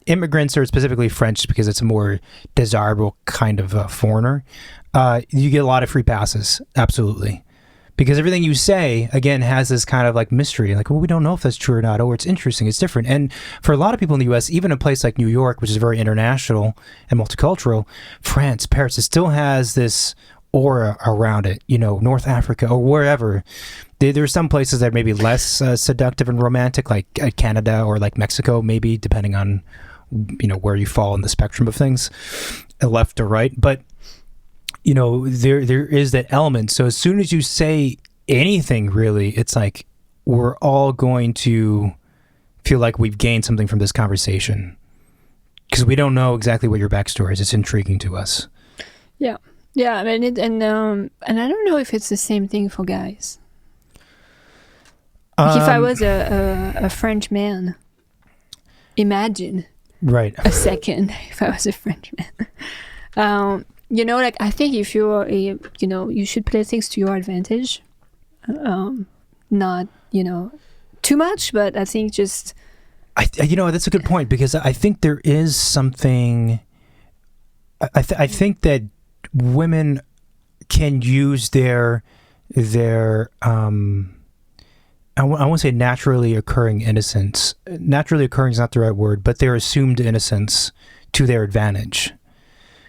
Speaker 1: Immigrants, or specifically French because it's a more desirable kind of foreigner, you get a lot of free passes, absolutely, because everything you say again has this kind of like mystery, like, well, we don't know if that's true or not, or it's interesting, it's different. And for a lot of people in the US, even a place like New York, which is very international and multicultural, France, Paris, it still has this aura around it, you know, North Africa or wherever. There are some places that are maybe less seductive and romantic, like Canada or like Mexico, maybe, depending on, you know, where you fall in the spectrum of things, left or right. But there is that element. So as soon as you say anything, really, it's like we're all going to feel like we've gained something from this conversation because we don't know exactly what your backstory is. It's intriguing to us.
Speaker 2: Yeah. I mean, and I don't know if it's the same thing for guys. Like if I was a French man, imagine
Speaker 1: right
Speaker 2: a second if I was a French man. Like I think if you're you should play things to your advantage, not too much, but I think just
Speaker 1: that's a good point because I think there is something. I think that women can use their I won't say naturally occurring innocence. Naturally occurring is not the right word, but their assumed innocence to their advantage.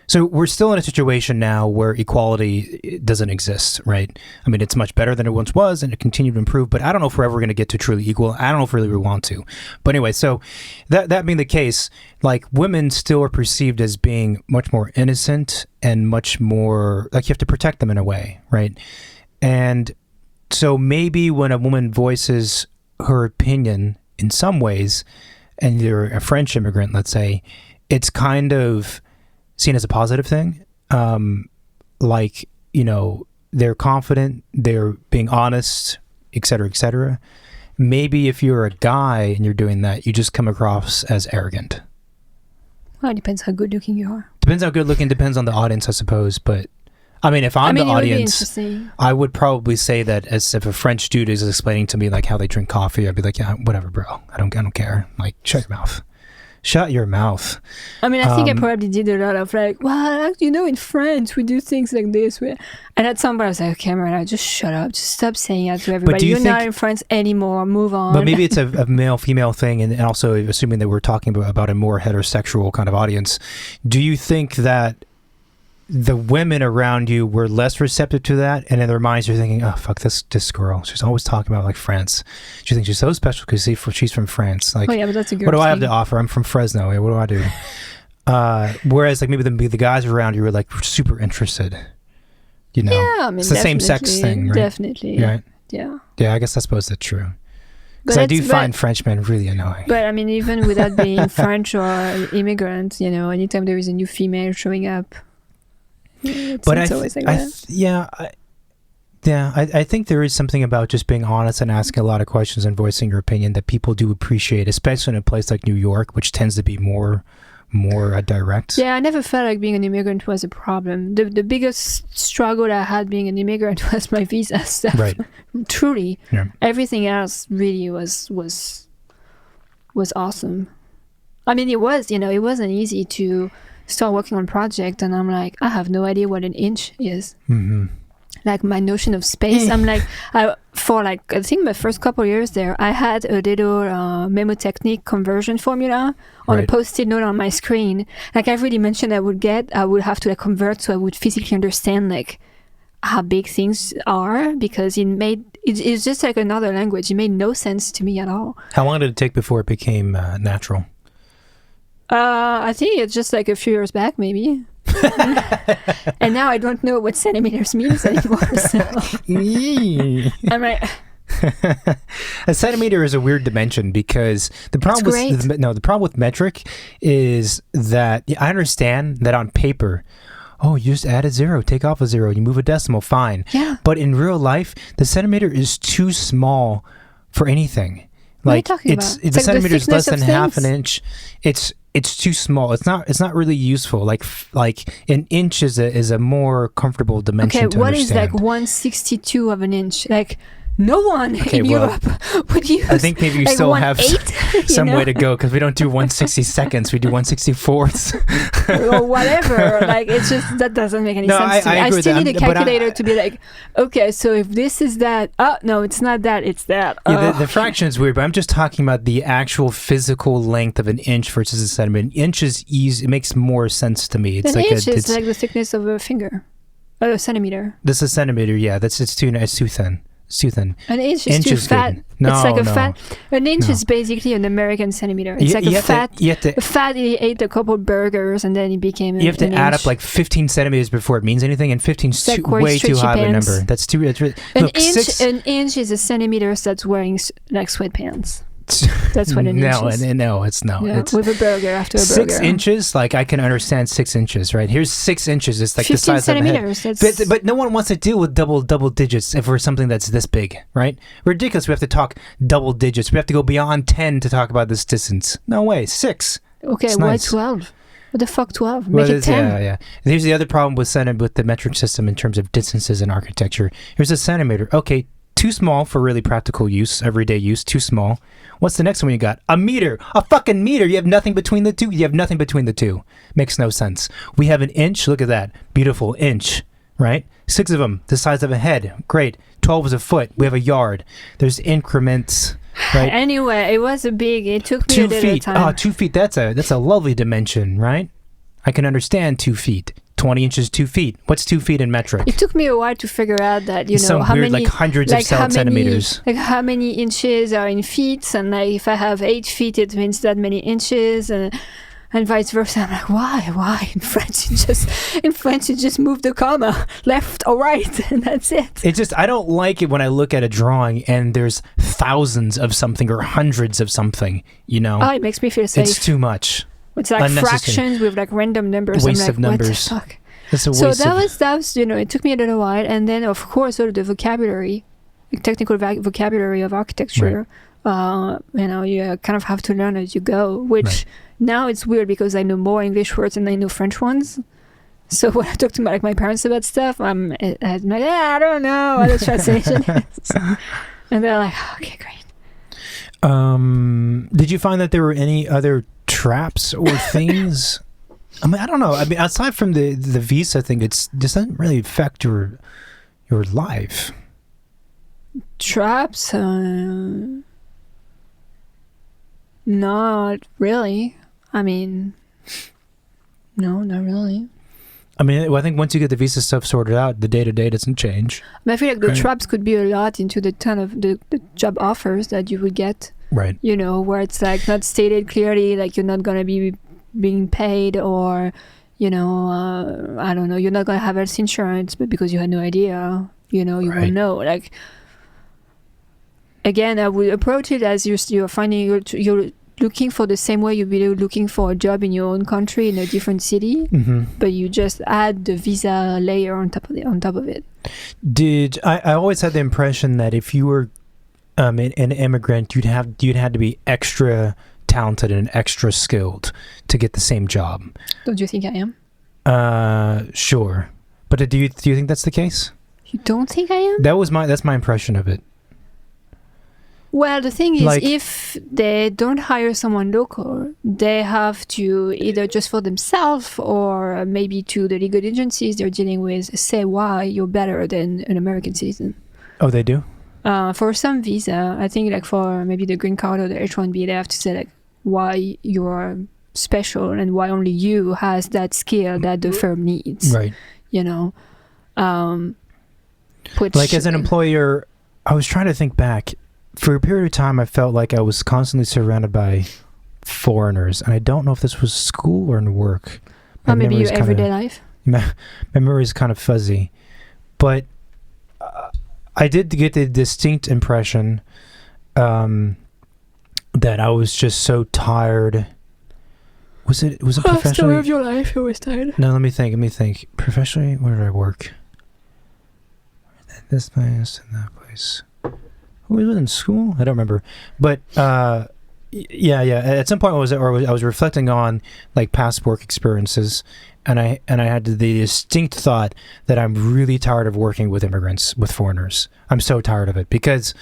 Speaker 1: So we're still in a situation now where equality doesn't exist, right? I mean, it's much better than it once was, and it continued to improve, but I don't know if we're ever going to get to truly equal. I don't know if really we want to. But anyway, so that being the case, like women still are perceived as being much more innocent and much more, like you have to protect them in a way, right? And so maybe when a woman voices her opinion in some ways, and you're a French immigrant, let's say, it's kind of seen as a positive thing. They're confident, they're being honest, et cetera, et cetera. Maybe if you're a guy and you're doing that, you just come across as arrogant.
Speaker 2: Well, it depends how good looking you are.
Speaker 1: Depends how good looking, depends on the audience, I suppose. But I mean, if I'm the audience, I would probably say that as if a French dude is explaining to me like how they drink coffee, I'd be like, yeah, whatever, bro. I don't care. Like, shut your mouth. Shut your mouth.
Speaker 2: I mean, I think I probably did a lot of like, well, in France, we do things like this. And at some point I was like, okay, Marina, just shut up. Just stop saying that to everybody. You're not in France anymore. Move on.
Speaker 1: But maybe it's a male-female thing, and also assuming that we're talking about a more heterosexual kind of audience. Do you think that the women around you were less receptive to that, and in their minds you're thinking, oh fuck, this girl, she's always talking about like France, she thinks she's so special because she's from France, like,
Speaker 2: oh yeah, but that's a girl
Speaker 1: what do
Speaker 2: thing.
Speaker 1: I have to offer? I'm from Fresno. What do I do? Whereas like maybe the guys around you were like super interested,
Speaker 2: yeah, I mean,
Speaker 1: it's the same sex thing, right?
Speaker 2: Definitely, yeah,
Speaker 1: I guess I suppose that's true. Because I do find Frenchmen really annoying.
Speaker 2: But I mean, even without being French or immigrant, anytime there is a new female showing up, it's always like that. I think there is something about just being honest and asking a lot of questions and voicing your opinion that people do appreciate, especially in a place like New York, which tends to be more direct. Yeah, I never felt like being an immigrant was a problem. The biggest struggle I had being an immigrant was my visa stuff.
Speaker 1: Right.
Speaker 2: Truly.
Speaker 1: Yeah.
Speaker 2: Everything else really was awesome. I mean, it wasn't easy to start working on project, and I'm like, I have no idea what an inch is. Mm-hmm. Like my notion of space, I'm like, I think my first couple of years there, I had a little memotechnique conversion formula on a post-it note on my screen. Like every dimension I would have to like convert so I would physically understand like how big things are, because it's just like another language. It made no sense to me at all.
Speaker 1: How long did it take before it became natural?
Speaker 2: I think it's just like a few years back, maybe. And now I don't know what centimeters means anymore. So I'm like,
Speaker 1: a centimeter is a weird dimension because the problem with metric is that I understand that on paper, oh, you just add a zero, take off a zero, you move a decimal, fine.
Speaker 2: Yeah.
Speaker 1: But in real life, the centimeter is too small for anything.
Speaker 2: What are you talking about?
Speaker 1: The centimeter is less than half an inch. It's too small. It's not really useful. Like an inch is a more comfortable dimension to understand.
Speaker 2: Okay, what is like 1/62 of an inch? Like no one in Europe would use.
Speaker 1: I think maybe you
Speaker 2: like
Speaker 1: still have some
Speaker 2: know?
Speaker 1: Way to go, because we don't do 1/62, we do 1/64.
Speaker 2: Or whatever. Like it's just that doesn't make any sense to me. I still need a calculator to be like, okay, so if this is that, oh no, it's not that, it's that.
Speaker 1: Yeah, the fraction is weird, but I'm just talking about the actual physical length of an inch versus a centimeter. An inch is easy. It makes more sense to me. It's
Speaker 2: an inch is like the thickness of a finger. A centimeter.
Speaker 1: This is a centimeter. Yeah, it's too thin. It's too thin.
Speaker 2: An inch is
Speaker 1: Inch
Speaker 2: too
Speaker 1: is
Speaker 2: fat.
Speaker 1: good. No,
Speaker 2: it's like a
Speaker 1: no.
Speaker 2: fat. An inch
Speaker 1: No.
Speaker 2: is basically an American centimeter. It's
Speaker 1: You-
Speaker 2: like
Speaker 1: you
Speaker 2: a
Speaker 1: have to-
Speaker 2: fat.
Speaker 1: you have to-
Speaker 2: A fat. He ate a couple burgers and then he became.
Speaker 1: You have to
Speaker 2: an
Speaker 1: add
Speaker 2: inch.
Speaker 1: up like 15 centimeters before it means anything, and 15 is
Speaker 2: It's like wearing
Speaker 1: way too
Speaker 2: stretchy
Speaker 1: high of a
Speaker 2: pants.
Speaker 1: number. That's too. That's really,
Speaker 2: An
Speaker 1: look,
Speaker 2: inch.
Speaker 1: 6.
Speaker 2: An inch is a centimeter that's wearing like sweatpants. That's what an inch is.
Speaker 1: No, it's no.
Speaker 2: Yeah,
Speaker 1: It's
Speaker 2: with a burger after a
Speaker 1: 6
Speaker 2: burger.
Speaker 1: inches. Like I can understand 6 inches, right? Here's 6 inches. It's like the
Speaker 2: 15
Speaker 1: size of a head.
Speaker 2: centimeters. That's
Speaker 1: But no one wants to deal with double digits for something that's this big, right? Ridiculous. We have to talk double digits. We have to go beyond 10 to talk about this distance. No way. 6.
Speaker 2: okay.
Speaker 1: it's
Speaker 2: Why
Speaker 1: nice.
Speaker 2: 12? What the fuck 12?
Speaker 1: Well,
Speaker 2: Make it 10.
Speaker 1: yeah. Here's the other problem with the metric system in terms of distances in architecture. Here's a centimeter. Okay, too small for really practical use, everyday use. Too small. What's the next one you got? A meter. A fucking meter. You have nothing between the two. You have nothing between the two. Makes no sense. We have an inch. Look at that. Beautiful inch, right? 6 of them, the size of a head. Great. 12 is a foot. We have a yard. There's increments, right?
Speaker 2: Anyway, it took me
Speaker 1: 2
Speaker 2: a little
Speaker 1: feet.
Speaker 2: time.
Speaker 1: Oh, 2 feet. That's a lovely dimension, right? I can understand 2 feet. 20 inches, 2 feet. What's 2 feet in metric?
Speaker 2: It took me a while to figure out that, you know,
Speaker 1: Some
Speaker 2: how
Speaker 1: weird,
Speaker 2: many,
Speaker 1: like hundreds of centimeters.
Speaker 2: like how many inches are in feet, and like if I have 8 feet, it means that many inches, and vice versa. I'm like, why? In French, you just move the comma left or right, and that's it.
Speaker 1: It just, I don't like it when I look at a drawing and there's thousands of something or hundreds of something, you know?
Speaker 2: Oh, it makes me feel safe.
Speaker 1: It's too much.
Speaker 2: It's like
Speaker 1: unnecessary.
Speaker 2: fractions with like random numbers.
Speaker 1: Waste
Speaker 2: I'm like,
Speaker 1: of numbers.
Speaker 2: what the fuck?
Speaker 1: It's a
Speaker 2: So
Speaker 1: waste
Speaker 2: that
Speaker 1: of...
Speaker 2: was, you know, it took me a little while, and then of course all of the vocabulary, the technical vocabulary of architecture. You know, you kind of have to learn as you go. Which now it's weird because I know more English words than I know French ones. So when I talk to my parents about stuff, I'm like, I don't know what the translation is, and they're like, okay, great.
Speaker 1: Did you find that there were any other traps or things? I mean, I don't know. I mean, aside from the visa thing, it doesn't really affect your life.
Speaker 2: Traps? Not really. I mean, no, not really.
Speaker 1: I mean, I think once you get the visa stuff sorted out, the day-to-day doesn't change.
Speaker 2: But I feel like the
Speaker 1: Right.
Speaker 2: traps could be a lot into the ton of the job offers that you would get.
Speaker 1: Right.
Speaker 2: You know, where it's like not stated clearly, like you're not gonna be being paid, or you know, I don't know, you're not gonna have health insurance, but because you had no idea, you know, you
Speaker 1: Right.
Speaker 2: won't know. Like, again, I would approach it as you're finding you're looking for the same way you'd be looking for a job in your own country in a different city,
Speaker 1: Mm-hmm.
Speaker 2: but you just add the visa layer on top of it.
Speaker 1: I always had the impression that if you were an immigrant, you'd had to be extra talented and extra skilled to get the same job.
Speaker 2: Don't you think I am?
Speaker 1: Sure. But do you think that's the case?
Speaker 2: You don't think I am?
Speaker 1: That's my impression of it.
Speaker 2: Well, the thing is,
Speaker 1: Like-
Speaker 2: if they don't hire someone local, they have to either just for themselves or maybe to the legal agencies they're dealing with say why you're better than an American citizen.
Speaker 1: Oh, they do?
Speaker 2: For some visa, I think like for maybe the green card or the H-1B, they have to say like why you're special and why only you has that skill that the firm needs.
Speaker 1: Right.
Speaker 2: You know, which
Speaker 1: Like as an employer, I was trying to think back. For a period of time, I felt like I was constantly surrounded by foreigners, and I don't know if this was school or in work.
Speaker 2: or maybe
Speaker 1: memory's
Speaker 2: your everyday life.
Speaker 1: My memory is kind of fuzzy, but I did get the distinct impression that I was just so tired. Was it
Speaker 2: Story
Speaker 1: professionally?
Speaker 2: of your life, you always tired.
Speaker 1: No, let me think. Professionally, where did I work? This place and that place. Was it in school? I don't remember. But yeah. At some point, I was reflecting on like past work experiences, and I had the distinct thought that I'm really tired of working with immigrants, with foreigners. I'm so tired of it because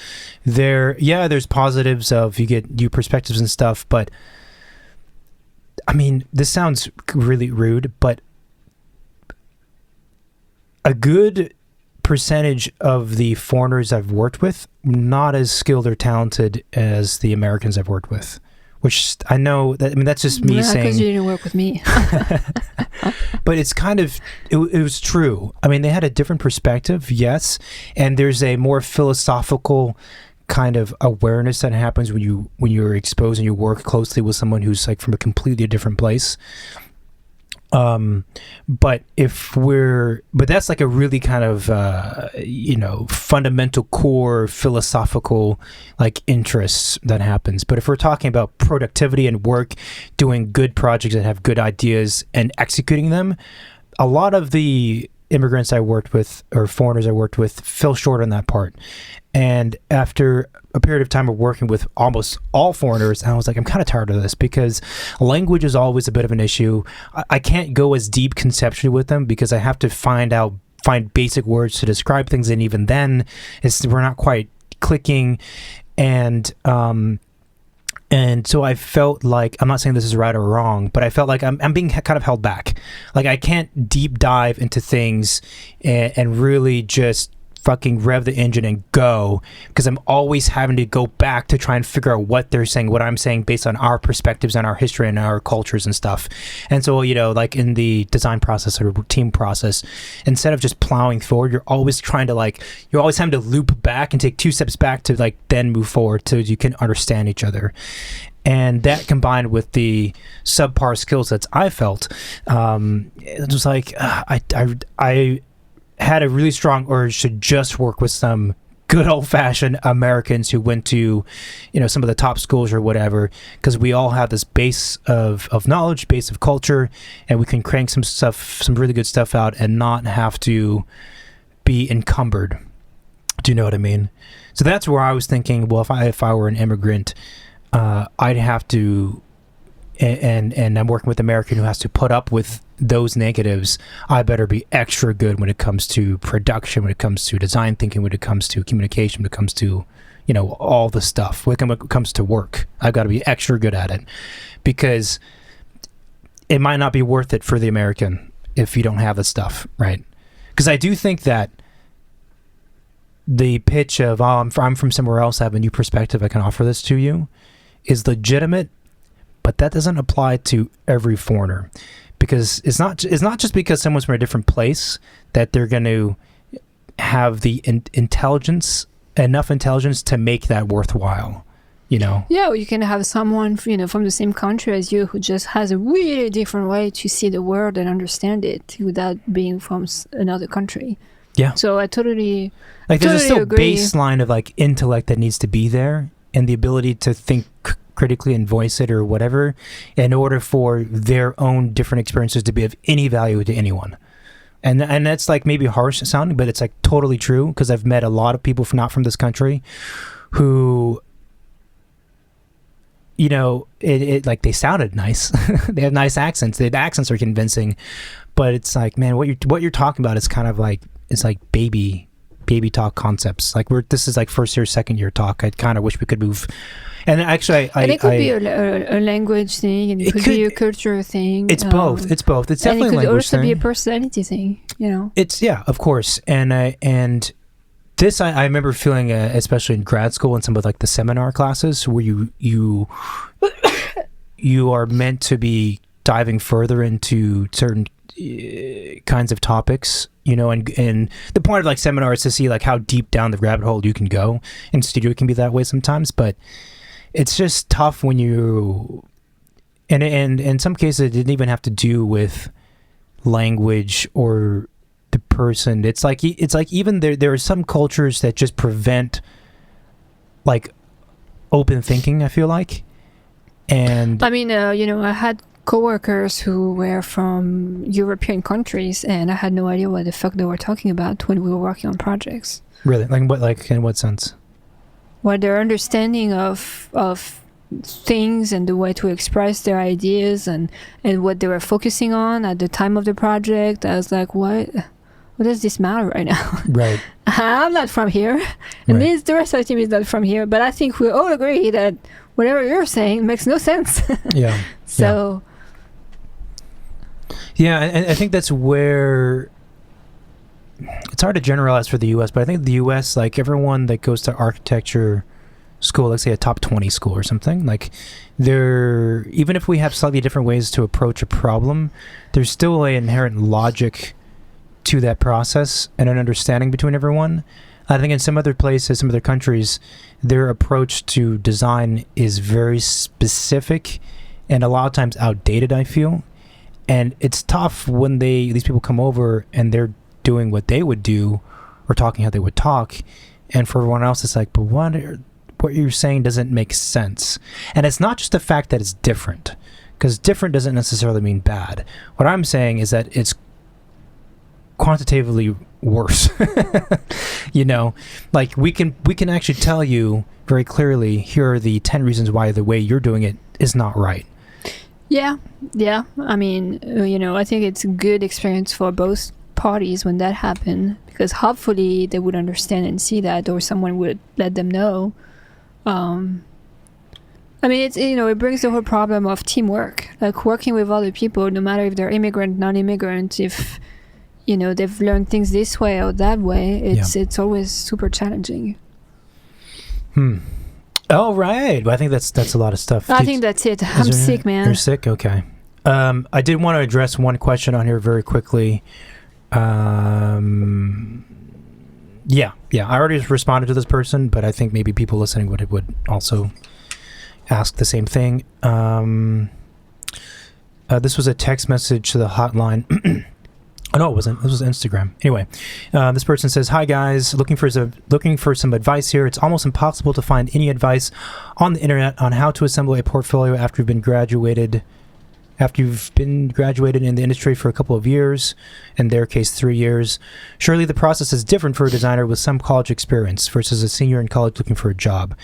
Speaker 1: there's positives of you get new perspectives and stuff, but I mean, this sounds really rude, but a good percentage of the foreigners I've worked with not as skilled or talented as the Americans I've worked with, which I know that, I mean, that's just me
Speaker 2: Because
Speaker 1: saying,
Speaker 2: you didn't work with me.
Speaker 1: but it's kind of it was true. I mean, they had a different perspective, yes, and there's a more philosophical kind of awareness that happens when you're exposed and you work closely with someone who's like from a completely different place. But that's like a really kind of fundamental core philosophical like interests that happens. But if we're talking about productivity and work, doing good projects that have good ideas and executing them, a lot of the immigrants I worked with or foreigners I worked with fell short on that part. And after a period of time of working with almost all foreigners, I was like, I'm kind of tired of this because language is always a bit of an issue. I can't go as deep conceptually with them because I have to find basic words to describe things, and even then, we're not quite clicking. And so I felt like, I'm not saying this is right or wrong, but I felt like I'm being kind of held back. Like I can't deep dive into things and really just fucking rev the engine and go, because I'm always having to go back to try and figure out what they're saying, what I'm saying based on our perspectives and our history and our cultures and stuff. And so, like in the design process or team process, instead of just plowing forward, you're always having to loop back and take 2 steps back to like then move forward so you can understand each other. And that combined with the subpar skill sets I felt, it was like I had a really strong urge to just work with some good old-fashioned Americans who went to, some of the top schools or whatever, because we all have this base of knowledge, base of culture, and we can crank some really good stuff out and not have to be encumbered. Do you know what I mean? So that's where I was thinking, well, if I were an immigrant, I'd have to, and I'm working with an American who has to put up with those negatives. I better be extra good when it comes to production, when it comes to design thinking, when it comes to communication, when it comes to, all the stuff. When it comes to work, I've got to be extra good at it, because it might not be worth it for the American if you don't have the stuff, right? Because I do think that the pitch of, I'm from somewhere else, I have a new perspective, I can offer this to you, is legitimate, but that doesn't apply to every foreigner. Because it's not just because someone's from a different place that they're going to have the enough intelligence to make that worthwhile, Yeah,
Speaker 2: or you can have someone, from the same country as you who just has a really different way to see the world and understand it without being from another country.
Speaker 1: Yeah.
Speaker 2: So I totally
Speaker 1: there's a still
Speaker 2: agree.
Speaker 1: Baseline of like intellect that needs to be there, and the ability to think critically and voice it or whatever, in order for their own different experiences to be of any value to anyone. And that's like maybe harsh sounding, but it's like totally true, because I've met a lot of people not from this country who, it like they sounded nice. They have nice accents. The accents are convincing, but it's like, man, what you're talking about is kind of like, it's like baby talk concepts. Like this is like first year, second year talk. I kind of wish we could move. And actually,
Speaker 2: it could be a language thing, and it could be a culture thing.
Speaker 1: It's both. It's both. It's definitely a language thing. And it could also be
Speaker 2: a personality thing.
Speaker 1: It's of course. And this I remember feeling, especially in grad school and some of like the seminar classes, where you are meant to be diving further into certain kinds of topics, and the point of like seminars is to see like how deep down the rabbit hole you can go, and studio can be that way sometimes, but it's just tough when and in some cases it didn't even have to do with language or the person. It's like even there are some cultures that just prevent like open thinking, I feel like. And
Speaker 2: I mean, I had coworkers who were from European countries, and I had no idea what the fuck they were talking about when we were working on projects.
Speaker 1: Really? Like in what sense?
Speaker 2: What their understanding of things and the way to express their ideas and what they were focusing on at the time of the project. I was like, what does this matter right now? Right. I'm not from here, and the rest of the team is not from here, but I think we all agree that whatever you're saying makes no sense. Yeah. So...
Speaker 1: Yeah, and I think that's where it's hard to generalize for the U.S., but I think the U.S., like everyone that goes to architecture school, let's say a top 20 school or something, like even if we have slightly different ways to approach a problem, there's still an inherent logic to that process and an understanding between everyone. I think in some other places, some other countries, their approach to design is very specific and a lot of times outdated, I feel. And it's tough when these people come over and they're doing what they would do or talking how they would talk, and for everyone else it's like, but what you're saying doesn't make sense. And it's not just the fact that it's different, because different doesn't necessarily mean bad. What I'm saying is that it's quantitatively worse. You know, like we can actually tell you very clearly, here are the 10 reasons why the way you're doing it is not right.
Speaker 2: Yeah. I mean, I think it's a good experience for both parties when that happened, because hopefully they would understand and see that, or someone would let them know. I mean, it's, it brings the whole problem of teamwork, like working with other people, no matter if they're immigrant, non-immigrant, if they've learned things this way or that way, it's always super challenging.
Speaker 1: All right. Well, I think that's a lot of stuff.
Speaker 2: I think that's it. I'm sick, man.
Speaker 1: You're sick? Okay. I did want to address one question on here very quickly. Yeah. I already responded to this person, but I think maybe people listening would also ask the same thing. This was a text message to the hotline. Oh, no, it wasn't. This was Instagram. Anyway, this person says, "Hi guys, looking for some advice here. It's almost impossible to find any advice on the internet on how to assemble a portfolio after you've been graduated in the industry for a couple of years, in their case 3 years. Surely the process is different for a designer with some college experience versus a senior in college looking for a job.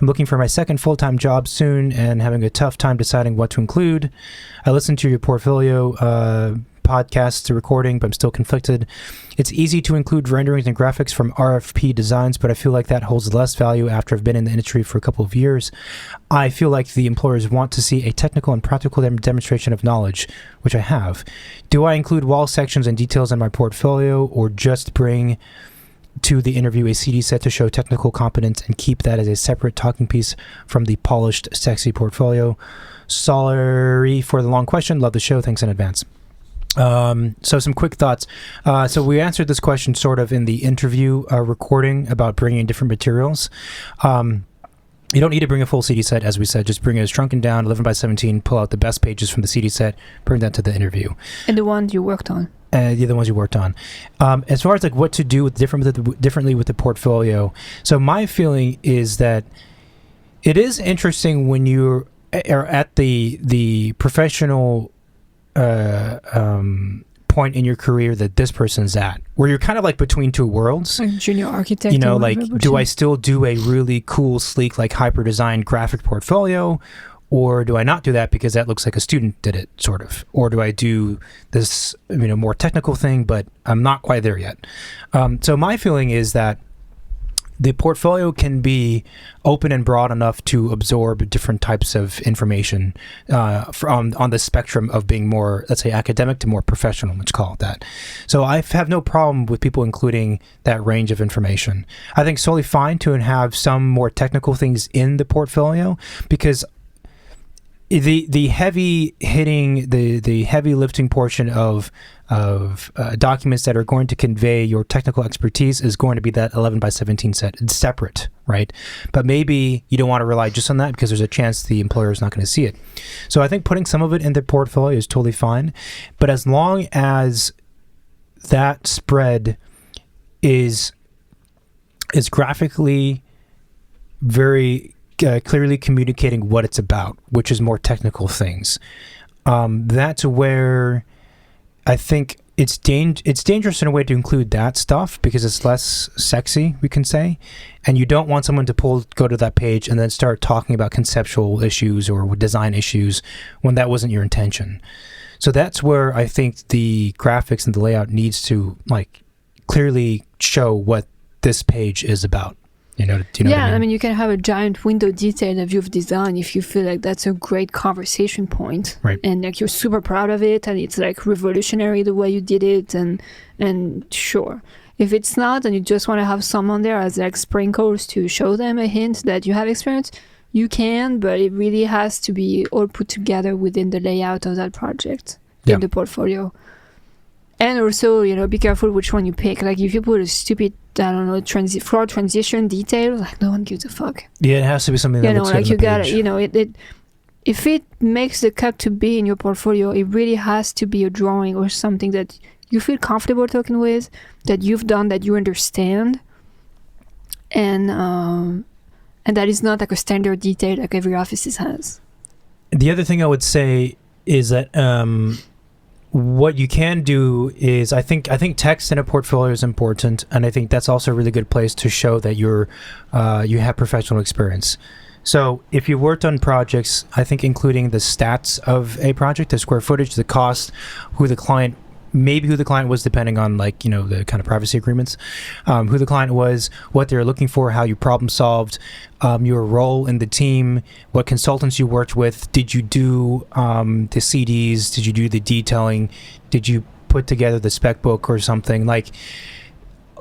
Speaker 1: I'm looking for my second full-time job soon and having a tough time deciding what to include. I listened to your portfolio podcast recording, but I'm still conflicted. It's easy to include renderings and graphics from RFP designs, but I feel like that holds less value after I've been in the industry for a couple of years. I feel like the employers want to see a technical and practical demonstration of knowledge, which I have. Do I include wall sections and details in my portfolio, or just bring to the interview a CD set to show technical competence and keep that as a separate talking piece from the polished, sexy portfolio? Sorry for the long question. Love the show. Thanks in advance." So some quick thoughts. So we answered this question sort of in the interview recording about bringing different materials. You don't need to bring a full CD set, as we said. Just bring it shrunken down, 11 by 17, pull out the best pages from the CD set, bring that to the interview.
Speaker 2: And the ones you worked on.
Speaker 1: The ones you worked on. As far as like what to do differently with the portfolio, so my feeling is that it is interesting when you are at the professional point in your career that this person's at, where you're kind of like between two worlds.
Speaker 2: Like junior architect.
Speaker 1: Like, do I still do a really cool, sleek, like hyper designed graphic portfolio, or do I not do that because that looks like a student did it, sort of? Or do I do this, more technical thing, but I'm not quite there yet? So my feeling is that the portfolio can be open and broad enough to absorb different types of information on the spectrum of being more, let's say, academic to more professional, let's call it that. So I have no problem with people including that range of information. I think it's totally fine to have some more technical things in the portfolio, because the heavy hitting, the heavy lifting portion of documents that are going to convey your technical expertise is going to be that 11 by 17 set. It's separate, right? But maybe you don't want to rely just on that because there's a chance the employer is not going to see it. So I think putting some of it in the portfolio is totally fine. But as long as that spread is graphically very clearly communicating what it's about, which is more technical things, that's where I think it's dangerous in a way to include that stuff, because it's less sexy, we can say, and you don't want someone to go to that page and then start talking about conceptual issues or design issues when that wasn't your intention. So that's where I think the graphics and the layout needs to like clearly show what this page is about. Do you know what I mean?
Speaker 2: You can have a giant window detail that you've designed if you feel like that's a great conversation point,
Speaker 1: right?
Speaker 2: And like you're super proud of it, and it's like revolutionary the way you did it, and sure. If it's not, and you just want to have someone there as like sprinkles to show them a hint that you have experience, you can, but it really has to be all put together within the layout of that project in the portfolio. And also, be careful which one you pick. Like if you put a stupid, I don't know, floor transition detail, like no one gives a fuck.
Speaker 1: Yeah, it has to be something that looks good
Speaker 2: like
Speaker 1: on the
Speaker 2: you
Speaker 1: page.
Speaker 2: gotta, if it makes the cut to be in your portfolio, it really has to be a drawing or something that you feel comfortable talking with, that you've done, that you understand, and that is not like a standard detail like every office has.
Speaker 1: The other thing I would say is that what you can do is I think text in a portfolio is important, and I think that's also a really good place to show that you have professional experience. So if you worked on projects, I think including the stats of a project, the square footage, the cost, who the client was, depending on the kind of privacy agreements, who the client was, what they're looking for, how you problem solved, your role in the team, what consultants you worked with, did you do the CDs, did you do the detailing, did you put together the spec book or something like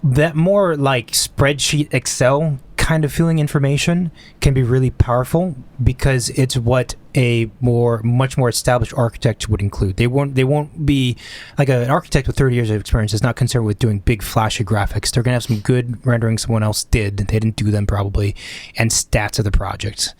Speaker 1: that. More like spreadsheet Excel kind of feeling information can be really powerful because it's what a much more established architect would include. They won't be like an architect with 30 years of experience is not concerned with doing big flashy graphics. They're gonna have some good renderings someone else did. They didn't do them probably, and stats of the project.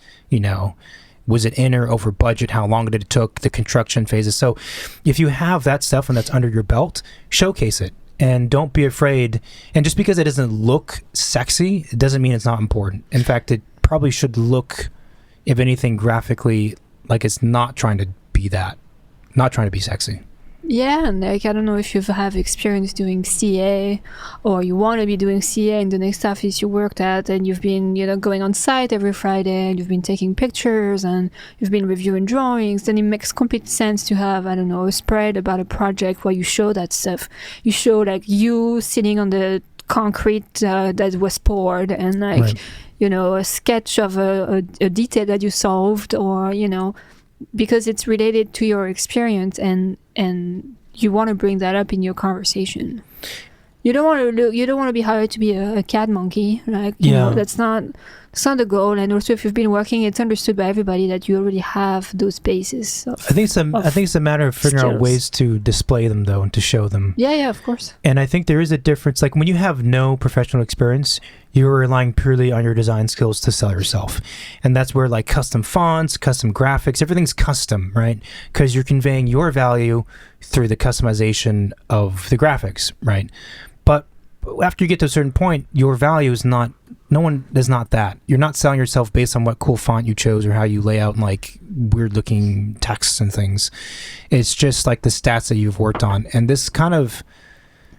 Speaker 1: Was it in or over budget? How long did it took? The construction phases. So if you have that stuff and that's under your belt, showcase it. And don't be afraid. And just because it doesn't look sexy, it doesn't mean it's not important. In fact, it probably should look, if anything, graphically like it's not trying to be sexy.
Speaker 2: Yeah, and I don't know if you have experience doing CA or you want to be doing CA in the next office you worked at, and you've been, going on site every Friday, and you've been taking pictures and you've been reviewing drawings, then it makes complete sense to have, I don't know, a spread about a project where you show that stuff. You show you sitting on the concrete that was poured and right. A sketch of a detail that you solved, or, because it's related to your experience and you want to bring that up in your conversation. You don't want to be hired to be a cat monkey, that's not the goal. And also, if you've been working, it's understood by everybody that you already have those bases. I think
Speaker 1: it's a matter of figuring out ways to display them though and to show them.
Speaker 2: Yeah, of course.
Speaker 1: And I think there is a difference. Like when you have no professional experience, you're relying purely on your design skills to sell yourself. And that's where custom fonts, custom graphics, everything's custom, right? Because you're conveying your value through the customization of the graphics, right? But after you get to a certain point, your value is not, no one is not that. You're not selling yourself based on what cool font you chose or how you lay out weird looking texts and things. It's just the stats that you've worked on. And this kind of,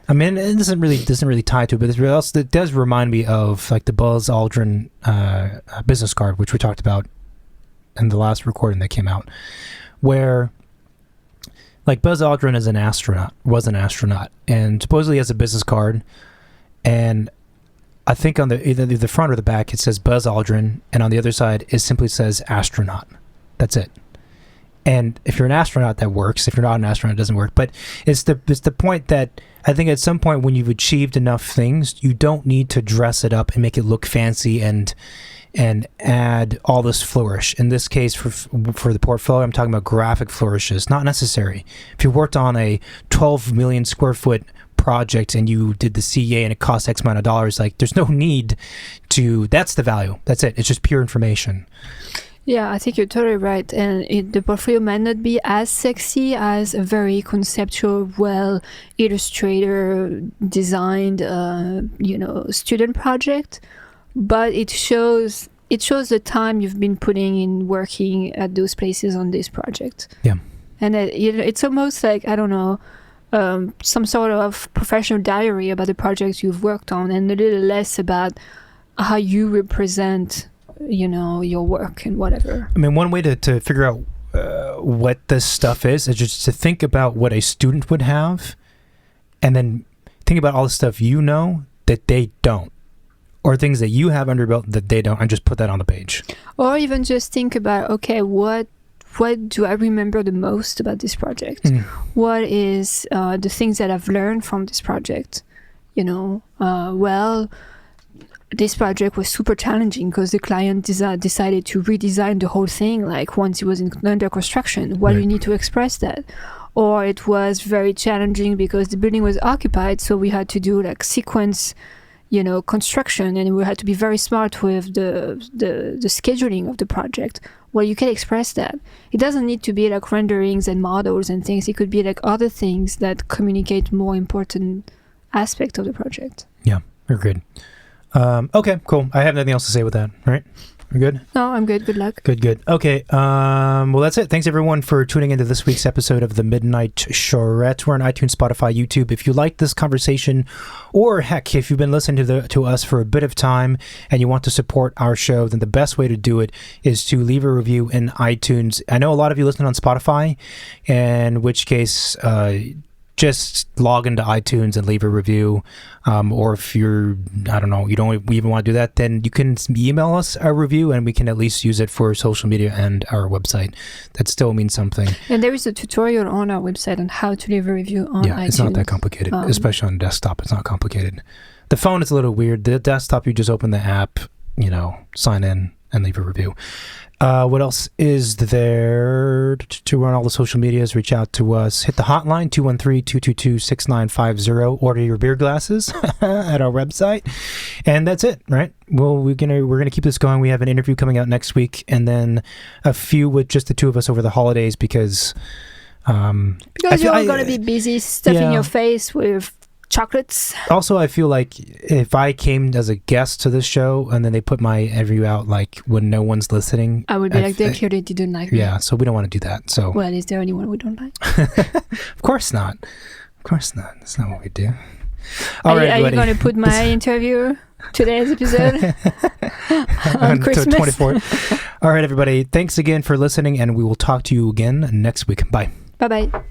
Speaker 1: it doesn't really tie to it, but it does remind me of the Buzz Aldrin business card, which we talked about in the last recording that came out, where Buzz Aldrin was an astronaut, and supposedly has a business card, and I think on either the front or the back it says Buzz Aldrin, and on the other side it simply says astronaut. That's it. And if you're an astronaut, that works. If you're not an astronaut, it doesn't work. But it's the point that I think at some point when you've achieved enough things, you don't need to dress it up and make it look fancy and add all this flourish. In this case, for the portfolio, I'm talking about graphic flourishes. Not necessary. If you worked on a 12 million square foot project and you did the CA and it cost X amount of dollars, there's no need to. That's the value. That's it. It's just pure information.
Speaker 2: Yeah, I think you're totally right. And the portfolio might not be as sexy as a very conceptual, well illustrator designed, student project, but it shows the time you've been putting in working at those places on this project.
Speaker 1: Yeah,
Speaker 2: and it's almost like, I don't know, some sort of professional diary about the projects you've worked on, and a little less about how you represent your work and whatever. One
Speaker 1: way to figure out what this stuff is just to think about what a student would have, and then think about all the stuff that they don't, or things that you have under your belt that they don't, and just put that on the page. Or
Speaker 2: even just think about, okay, what do I remember the most about this project? What is the things that I've learned from this project? this project was super challenging because the client decided to redesign the whole thing, like once it was under construction. Well,
Speaker 1: Right.
Speaker 2: you need to express that. Or it was very challenging because the building was occupied, so we had to do like sequence, construction, and we had to be very smart with the scheduling of the project. Well, you can express that. It doesn't need to be like renderings and models and things. It could be like other things that communicate more important aspect of the project.
Speaker 1: Yeah, you're good. Okay, cool. I have nothing else to say with that, right? We're good?
Speaker 2: No, I'm good. Good luck.
Speaker 1: Good. Okay, well, that's it. Thanks, everyone, for tuning into this week's episode of the Midnight Charette. We're on iTunes, Spotify, YouTube. If you like this conversation, or heck, if you've been listening to us for a bit of time and you want to support our show, then the best way to do it is to leave a review in iTunes. I know a lot of you listen on Spotify, in which case, just log into iTunes and leave a review. Or if you don't even want to do that, then you can email us a review and we can at least use it for social media and our website. That still means something.
Speaker 2: And there is a tutorial on our website on how to leave a review on iTunes.
Speaker 1: It's not that complicated, especially on desktop. It's not complicated. The phone is a little weird. The desktop, you just open the app, sign in and leave a review. What else is there to run all the social medias? Reach out to us. Hit the hotline, 213-222-6950. Order your beer glasses at our website. And that's it, right? Well, we're gonna keep this going. We have an interview coming out next week, and then a few with just the two of us over the holidays because
Speaker 2: you're all going to be busy stuffing your face with chocolates.
Speaker 1: Also, I feel like if I came as a guest to this show and then they put my interview out like when no one's listening,
Speaker 2: I would be like, they clearly didn't like me.
Speaker 1: Yeah, so we don't want to do that. So,
Speaker 2: well, is there anyone we don't like?
Speaker 1: Of course not. Of course not. That's not what we do. All right,
Speaker 2: are you going to put my interview today's episode on Christmas?
Speaker 1: 24th. All right, everybody. Thanks again for listening, and we will talk to you again next week. Bye.
Speaker 2: Bye-bye.